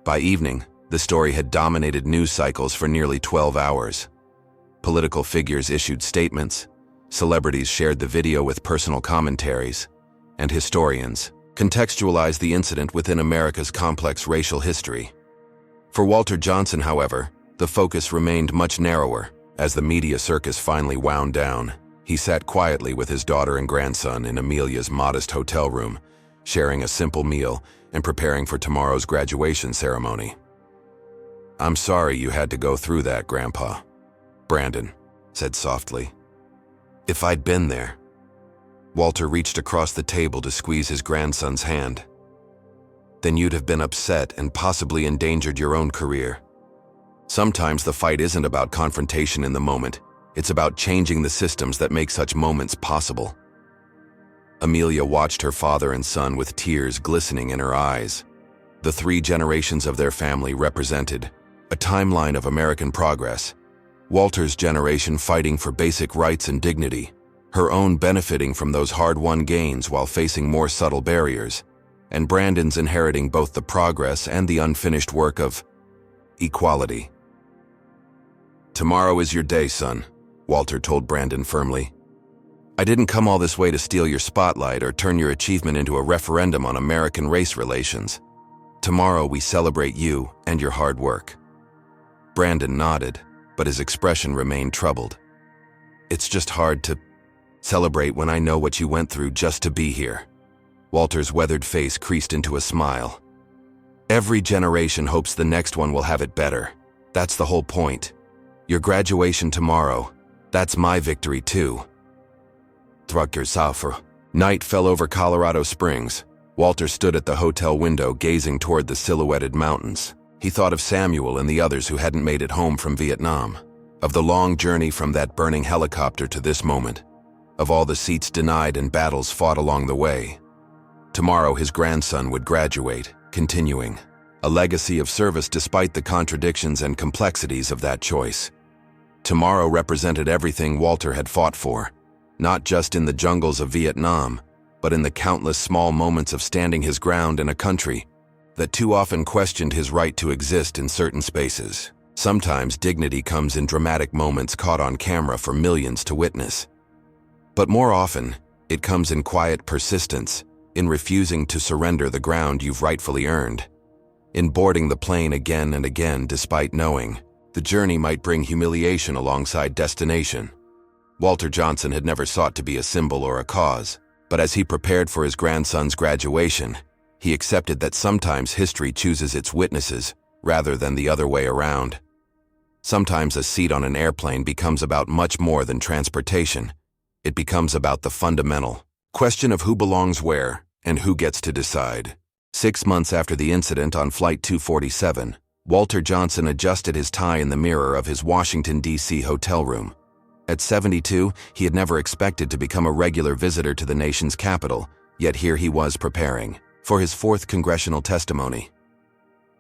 By evening, the story had dominated news cycles for nearly 12 hours. Political figures issued statements, celebrities shared the video with personal commentaries, and historians contextualized the incident within America's complex racial history. For Walter Johnson, however, the focus remained much narrower. As the media circus finally wound down, he sat quietly with his daughter and grandson in Amelia's modest hotel room, sharing a simple meal and preparing for tomorrow's graduation ceremony. "I'm sorry you had to go through that, Grandpa," Brandon said softly. "If I'd been there." Walter reached across the table to squeeze his grandson's hand. then you'd have been upset and possibly endangered your own career. Sometimes the fight isn't about confrontation in the moment. It's about changing the systems that make such moments possible. Amelia watched her father and son with tears glistening in her eyes. The 3 generations of their family represented a timeline of American progress. Walter's generation fighting for basic rights and dignity, her own benefiting from those hard-won gains while facing more subtle barriers, and Brandon's inheriting both the progress and the unfinished work of equality. "Tomorrow is your day, son," Walter told Brandon firmly. "I didn't come all this way to steal your spotlight or turn your achievement into a referendum on American race relations. Tomorrow we celebrate you and your hard work." Brandon nodded, but his expression remained troubled. "It's just hard to celebrate when I know what you went through just to be here." Walter's weathered face creased into a smile. "Every generation hopes the next one will have it better. That's the whole point. Your graduation tomorrow, that's my victory too." Night fell over Colorado Springs. Walter stood at the hotel window gazing toward the silhouetted mountains. He thought of Samuel and the others who hadn't made it home from Vietnam, of the long journey from that burning helicopter to this moment, of all the seats denied and battles fought along the way. Tomorrow his grandson would graduate, continuing a legacy of service despite the contradictions and complexities of that choice. Tomorrow represented everything Walter had fought for, not just in the jungles of Vietnam, but in the countless small moments of standing his ground in a country that too often questioned his right to exist in certain spaces. Sometimes dignity comes in dramatic moments caught on camera for millions to witness. But more often, it comes in quiet persistence, in refusing to surrender the ground you've rightfully earned, in boarding the plane again and again despite knowing the journey might bring humiliation alongside destination. Walter Johnson had never sought to be a symbol or a cause, but as he prepared for his grandson's graduation, he accepted that sometimes history chooses its witnesses rather than the other way around. Sometimes a seat on an airplane becomes about much more than transportation. It becomes about the fundamental question of who belongs where and who gets to decide. 6 months after the incident on Flight 247, Walter Johnson adjusted his tie in the mirror of his Washington, D.C. hotel room. At 72, he had never expected to become a regular visitor to the nation's capital, yet here he was preparing for his 4th congressional testimony.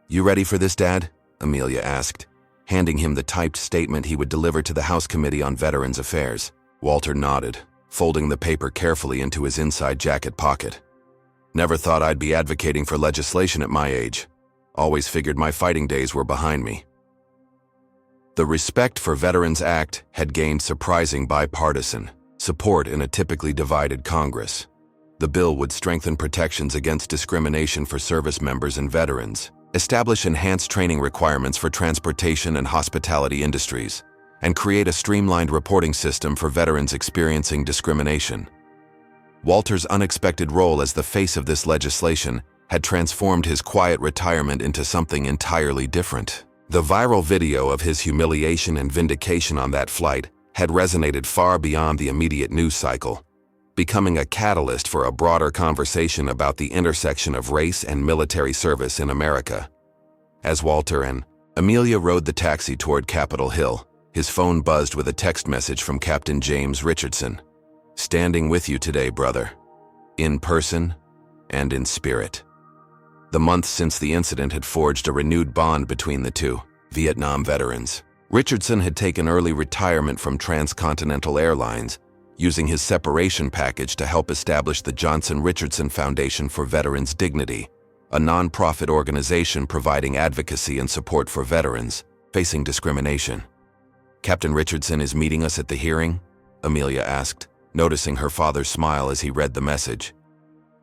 "You ready for this, Dad?" Amelia asked, handing him the typed statement he would deliver to the House Committee on Veterans Affairs. Walter nodded, folding the paper carefully into his inside jacket pocket. "Never thought I'd be advocating for legislation at my age. Always figured my fighting days were behind me." The Respect for Veterans Act had gained surprising bipartisan support in a typically divided Congress. The bill would strengthen protections against discrimination for service members and veterans, establish enhanced training requirements for transportation and hospitality industries, and create a streamlined reporting system for veterans experiencing discrimination. Walter's unexpected role as the face of this legislation had transformed his quiet retirement into something entirely different. The viral video of his humiliation and vindication on that flight had resonated far beyond the immediate news cycle, becoming a catalyst for a broader conversation about the intersection of race and military service in America. As Walter and Amelia rode the taxi toward Capitol Hill, his phone buzzed with a text message from Captain James Richardson. "Standing with you today, brother. In person and in spirit." The months since the incident had forged a renewed bond between the two Vietnam veterans. Richardson had taken early retirement from transcontinental airlines, using his separation package to help establish the Johnson-Richardson Foundation for Veterans Dignity, a nonprofit organization providing advocacy and support for veterans facing discrimination. "Captain Richardson is meeting us at the hearing?" Amelia asked, noticing her father's smile as he read the message.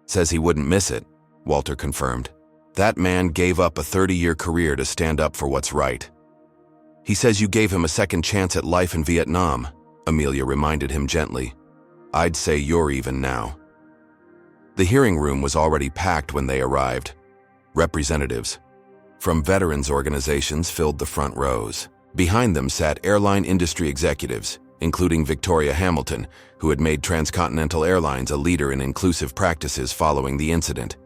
"Says he wouldn't miss it," Walter confirmed. "That man gave up a 30-year career to stand up for what's right." "He says you gave him a second chance at life in Vietnam," Amelia reminded him gently. "I'd say you're even now." The hearing room was already packed when they arrived. Representatives from veterans organizations filled the front rows. Behind them sat airline industry executives, including Victoria Hamilton, who had made Transcontinental Airlines a leader in inclusive practices following the incident.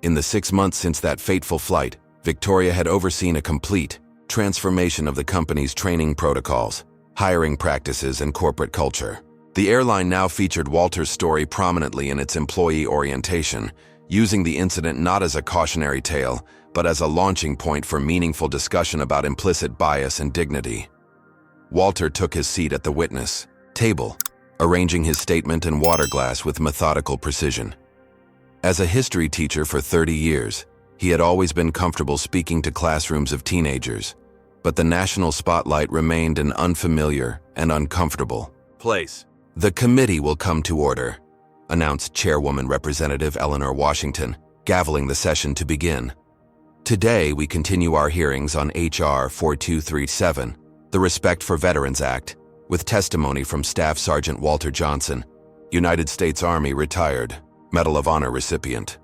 In the 6 months since that fateful flight, Victoria had overseen a complete transformation of the company's training protocols, hiring practices, and corporate culture. The airline now featured Walter's story prominently in its employee orientation, using the incident not as a cautionary tale, but as a launching point for meaningful discussion about implicit bias and dignity. Walter took his seat at the witness table, arranging his statement and water glass with methodical precision. As a history teacher for 30 years, he had always been comfortable speaking to classrooms of teenagers, but the national spotlight remained an unfamiliar and uncomfortable place. "The committee will come to order," announced Chairwoman Representative Eleanor Washington, gaveling the session to begin. "Today we continue our hearings on H.R. 4237, the Respect for Veterans Act, with testimony from Staff Sergeant Walter Johnson, United States Army retired, Medal of Honor recipient."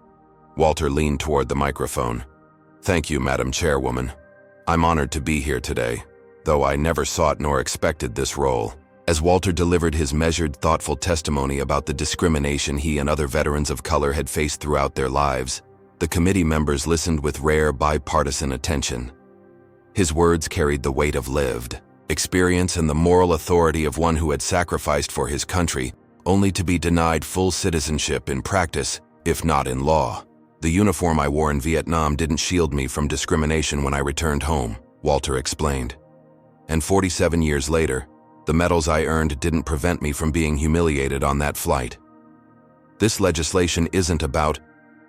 Walter leaned toward the microphone. "Thank you, Madam Chairwoman. I'm honored to be here today, though I never sought nor expected this role." As Walter delivered his measured, thoughtful testimony about the discrimination he and other veterans of color had faced throughout their lives, the committee members listened with rare bipartisan attention. His words carried the weight of lived experience and the moral authority of one who had sacrificed for his country, only to be denied full citizenship in practice, if not in law. "The uniform I wore in Vietnam didn't shield me from discrimination when I returned home," Walter explained. "And 47 years later, the medals I earned didn't prevent me from being humiliated on that flight. This legislation isn't about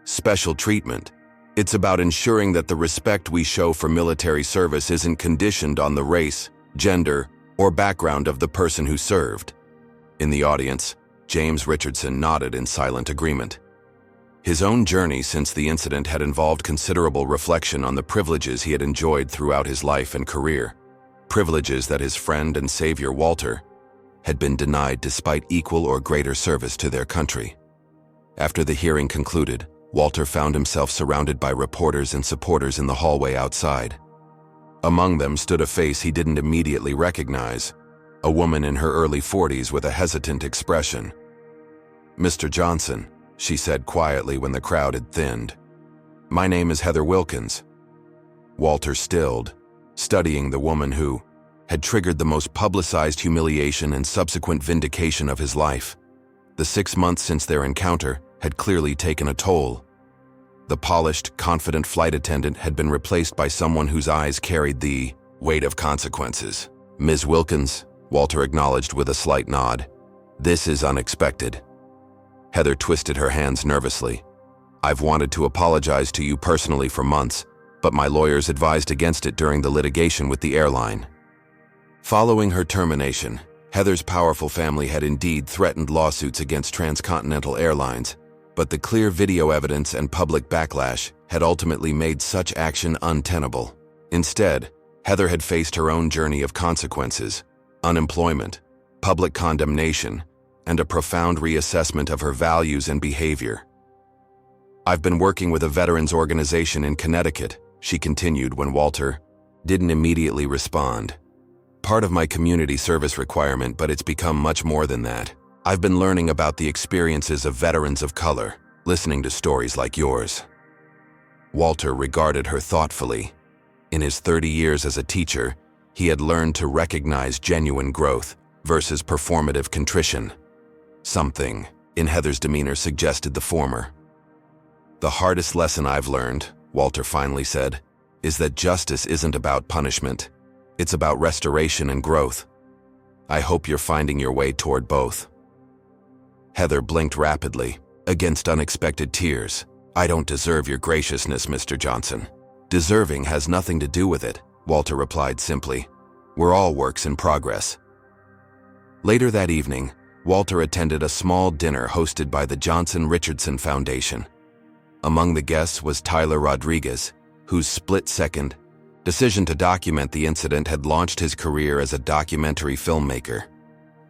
special treatment. It's about ensuring that the respect we show for military service isn't conditioned on the race, gender, or background of the person who served." In the audience, James Richardson nodded in silent agreement. His own journey since the incident had involved considerable reflection on the privileges he had enjoyed throughout his life and career, privileges that his friend and savior Walter had been denied despite equal or greater service to their country. After the hearing concluded, Walter found himself surrounded by reporters and supporters in the hallway outside. Among them stood a face he didn't immediately recognize, a woman in her early 40s with a hesitant expression. "Mr. Johnson," she said quietly when the crowd had thinned. "My name is Heather Wilkins." Walter stilled, studying the woman who had triggered the most publicized humiliation and subsequent vindication of his life. The 6 months since their encounter had clearly taken a toll. The polished, confident flight attendant had been replaced by someone whose eyes carried the weight of consequences. "Ms. Wilkins," Walter acknowledged with a slight nod, "this is unexpected." Heather twisted her hands nervously. "I've wanted to apologize to you personally for months, but my lawyers advised against it during the litigation with the airline." Following her termination, Heather's powerful family had indeed threatened lawsuits against transcontinental airlines, but the clear video evidence and public backlash had ultimately made such action untenable. Instead, Heather had faced her own journey of consequences, unemployment, public condemnation, and a profound reassessment of her values and behavior. "I've been working with a veterans organization in Connecticut," she continued when Walter didn't immediately respond. "Part of my community service requirement, but it's become much more than that. I've been learning about the experiences of veterans of color, listening to stories like yours." Walter regarded her thoughtfully. In his 30 years as a teacher, he had learned to recognize genuine growth versus performative contrition. Something in Heather's demeanor suggested the former. "The hardest lesson I've learned," Walter finally said, "is that justice isn't about punishment. It's about restoration and growth. I hope you're finding your way toward both." Heather blinked rapidly, against unexpected tears. "I don't deserve your graciousness, Mr. Johnson." "Deserving has nothing to do with it," Walter replied simply. "We're all works in progress." Later that evening, Walter attended a small dinner hosted by the Johnson-Richardson Foundation. Among the guests was Tyler Rodriguez, whose split-second decision to document the incident had launched his career as a documentary filmmaker.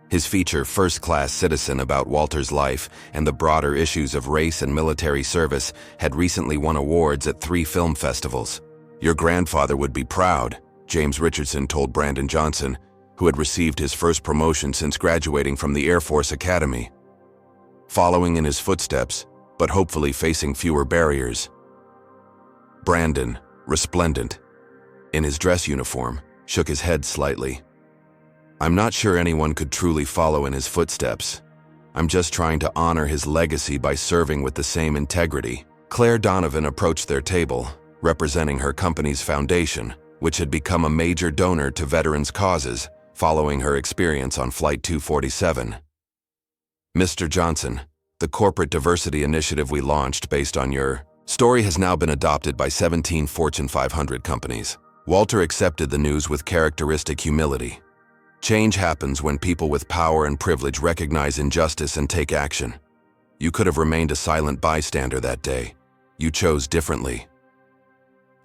His feature, First Class Citizen, about Walter's life and the broader issues of race and military service, had recently won awards at 3 film festivals. "Your grandfather would be proud," James Richardson told Brandon Johnson, who had received his first promotion since graduating from the Air Force Academy. Following in his footsteps, but hopefully facing fewer barriers, Brandon, resplendent, in his dress uniform, shook his head slightly. I'm not sure anyone could truly follow in his footsteps. I'm just trying to honor his legacy by serving with the same integrity. Claire Donovan approached their table, representing her company's foundation, which had become a major donor to veterans' causes following her experience on Flight 247. Mr. Johnson, the corporate diversity initiative we launched based on your story has now been adopted by 17 Fortune 500 companies. Walter accepted the news with characteristic humility. Change happens when people with power and privilege recognize injustice and take action. You could have remained a silent bystander that day. You chose differently.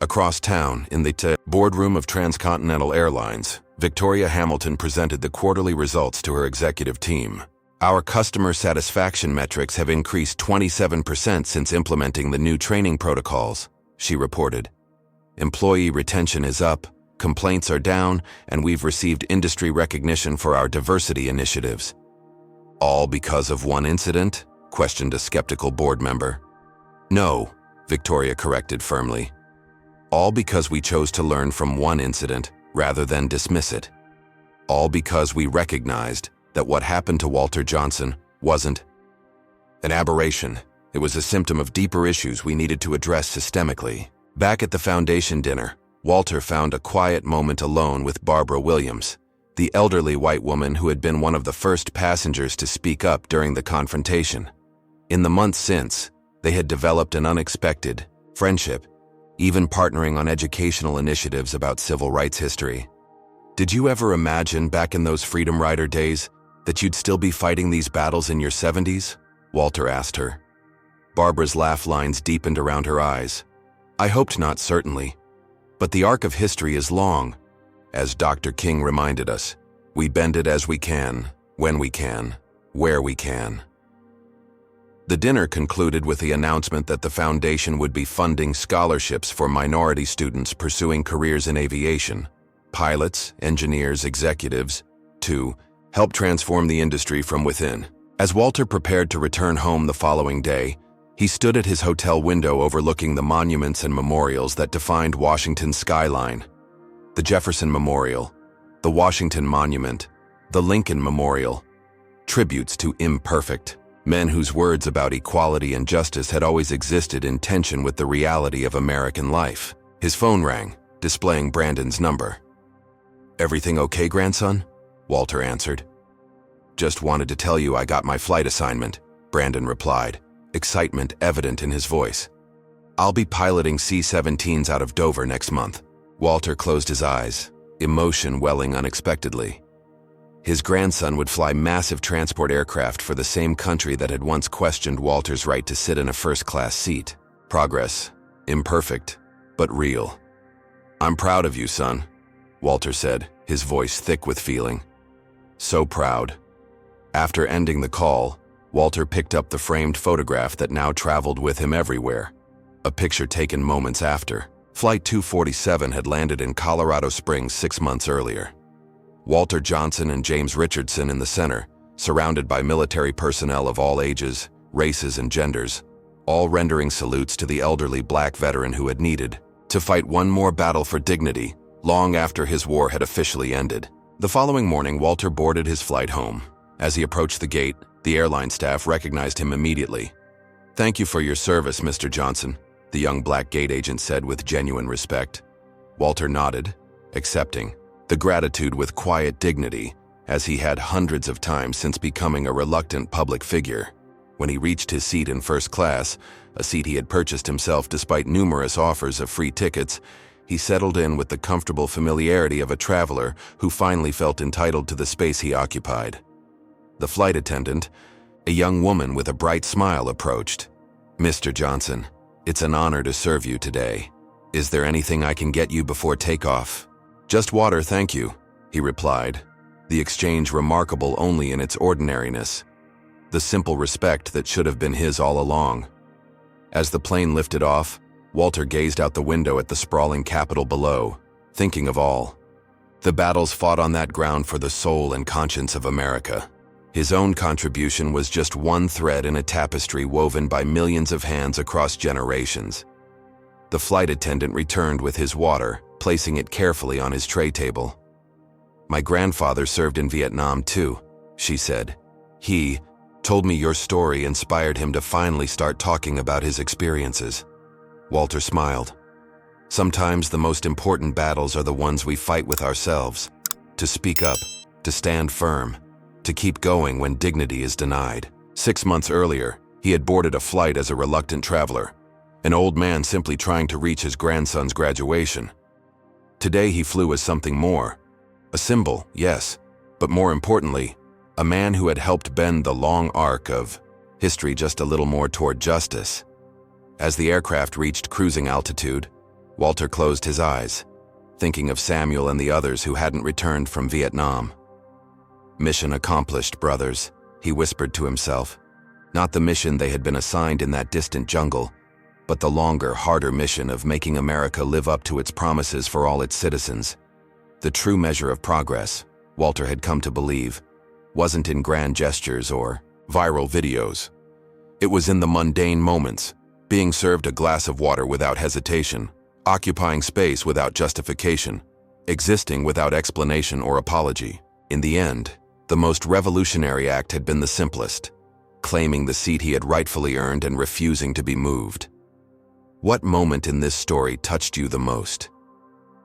Across town, in the boardroom of Transcontinental Airlines, Victoria Hamilton presented the quarterly results to her executive team. Our customer satisfaction metrics have increased 27% since implementing the new training protocols, she reported. Employee retention is up, complaints are down, and we've received industry recognition for our diversity initiatives. All because of one incident? Questioned a skeptical board member. No, Victoria corrected firmly. All because we chose to learn from one incident rather than dismiss it. All because we recognized that what happened to Walter Johnson wasn't an aberration. It was a symptom of deeper issues we needed to address systemically. Back at the foundation dinner, Walter found a quiet moment alone with Barbara Williams, the elderly white woman who had been one of the first passengers to speak up during the confrontation. In the months since, they had developed an unexpected friendship, even partnering on educational initiatives about civil rights history. Did you ever imagine back in those Freedom Rider days that you'd still be fighting these battles in your 70s? Walter asked her. Barbara's laugh lines deepened around her eyes. I hoped not, certainly. But the arc of history is long. As Dr. King reminded us, we bend it as we can, when we can, where we can. The dinner concluded with the announcement that the foundation would be funding scholarships for minority students pursuing careers in aviation, pilots, engineers, executives, to help transform the industry from within. As Walter prepared to return home the following day, he stood at his hotel window overlooking the monuments and memorials that defined Washington's skyline. The Jefferson Memorial, the Washington Monument, the Lincoln Memorial, tributes to imperfect men whose words about equality and justice had always existed in tension with the reality of American life. His phone rang, displaying Brandon's number. Everything okay, grandson? Walter answered. Just wanted to tell you I got my flight assignment, Brandon replied, excitement evident in his voice. I'll be piloting C-17s out of Dover next month. Walter closed his eyes, emotion welling unexpectedly. His grandson would fly massive transport aircraft for the same country that had once questioned Walter's right to sit in a first-class seat. Progress, imperfect, but real. I'm proud of you, son, Walter said, his voice thick with feeling. So proud. After ending the call, Walter picked up the framed photograph that now traveled with him everywhere. A picture taken moments after. Flight 247 had landed in Colorado Springs 6 months earlier. Walter Johnson and James Richardson in the center, surrounded by military personnel of all ages, races, and genders, all rendering salutes to the elderly black veteran who had needed to fight one more battle for dignity long after his war had officially ended. The following morning, Walter boarded his flight home. As he approached the gate, the airline staff recognized him immediately. Thank you for your service, Mr. Johnson, the young black gate agent said with genuine respect. Walter nodded, accepting the gratitude with quiet dignity, as he had hundreds of times since becoming a reluctant public figure. When he reached his seat in first class, a seat he had purchased himself despite numerous offers of free tickets, he settled in with the comfortable familiarity of a traveler who finally felt entitled to the space he occupied. The flight attendant, a young woman with a bright smile, approached. Mr. Johnson, it's an honor to serve you today. Is there anything I can get you before takeoff? Just water, thank you, he replied, the exchange remarkable only in its ordinariness, the simple respect that should have been his all along. As the plane lifted off, Walter gazed out the window at the sprawling Capitol below, thinking of all the battles fought on that ground for the soul and conscience of America. His own contribution was just one thread in a tapestry woven by millions of hands across generations. The flight attendant returned with his water, placing it carefully on his tray table. "My grandfather served in Vietnam too," she said. "He told me your story inspired him to finally start talking about his experiences." Walter smiled. "Sometimes the most important battles are the ones we fight with ourselves. To speak up, to stand firm, to keep going when dignity is denied." 6 months earlier, he had boarded a flight as a reluctant traveler, an old man simply trying to reach his grandson's graduation. Today he flew as something more. A symbol, yes, but more importantly, a man who had helped bend the long arc of history just a little more toward justice. As the aircraft reached cruising altitude, Walter closed his eyes, thinking of Samuel and the others who hadn't returned from Vietnam. "Mission accomplished, brothers," he whispered to himself. Not the mission they had been assigned in that distant jungle, but the longer, harder mission of making America live up to its promises for all its citizens. The true measure of progress, Walter had come to believe, wasn't in grand gestures or viral videos. It was in the mundane moments, being served a glass of water without hesitation, occupying space without justification, existing without explanation or apology. In the end, the most revolutionary act had been the simplest, claiming the seat he had rightfully earned and refusing to be moved. What moment in this story touched you the most?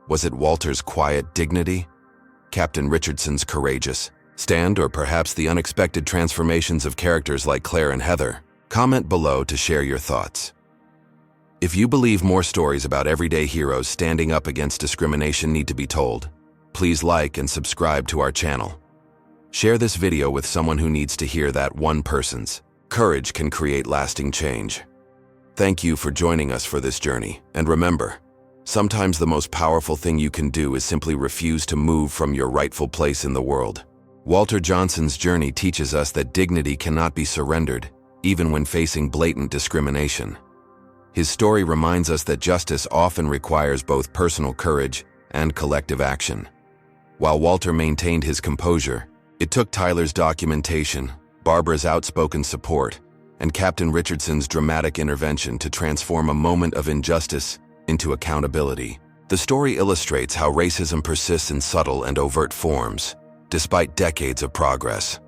Was it Walter's quiet dignity, Captain Richardson's courageous stand, or perhaps the unexpected transformations of characters like Claire and Heather? Comment below to share your thoughts. If you believe more stories about everyday heroes standing up against discrimination need to be told, please like and subscribe to our channel. Share this video with someone who needs to hear that one person's courage can create lasting change. Thank you for joining us for this journey, and remember, sometimes the most powerful thing you can do is simply refuse to move from your rightful place in the world. Walter Johnson's journey teaches us that dignity cannot be surrendered, even when facing blatant discrimination. His story reminds us that justice often requires both personal courage and collective action. While Walter maintained his composure, it took Tyler's documentation, Barbara's outspoken support, and Captain Richardson's dramatic intervention to transform a moment of injustice into accountability. The story illustrates how racism persists in subtle and overt forms, despite decades of progress.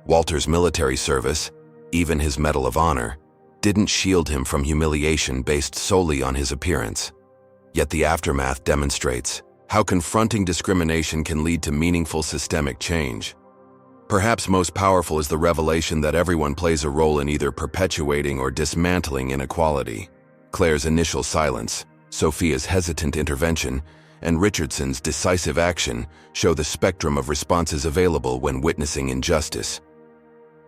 Walter's military service, even his Medal of Honor, didn't shield him from humiliation based solely on his appearance. Yet the aftermath demonstrates how confronting discrimination can lead to meaningful systemic change. Perhaps most powerful is the revelation that everyone plays a role in either perpetuating or dismantling inequality. Claire's initial silence, Sophia's hesitant intervention, and Richardson's decisive action show the spectrum of responses available when witnessing injustice.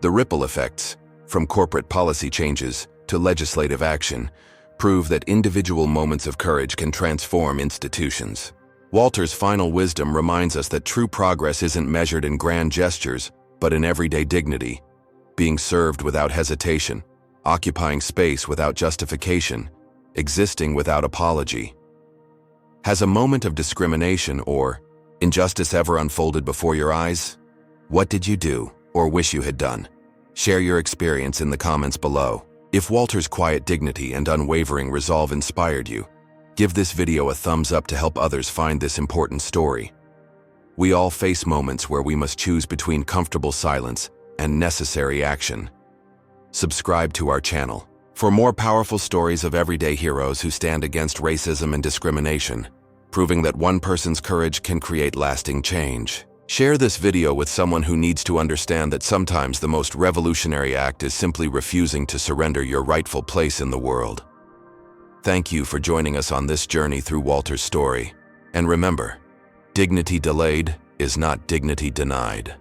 The ripple effects, from corporate policy changes to legislative action, prove that individual moments of courage can transform institutions. Walter's final wisdom reminds us that true progress isn't measured in grand gestures, but in everyday dignity, being served without hesitation, occupying space without justification, existing without apology. Has a moment of discrimination or injustice ever unfolded before your eyes? What did you do or wish you had done? Share your experience in the comments below. If Walter's quiet dignity and unwavering resolve inspired you, give this video a thumbs up to help others find this important story. We all face moments where we must choose between comfortable silence and necessary action. Subscribe to our channel for more powerful stories of everyday heroes who stand against racism and discrimination, proving that one person's courage can create lasting change. Share this video with someone who needs to understand that sometimes the most revolutionary act is simply refusing to surrender your rightful place in the world. Thank you for joining us on this journey through Walter's story. And remember, dignity delayed is not dignity denied.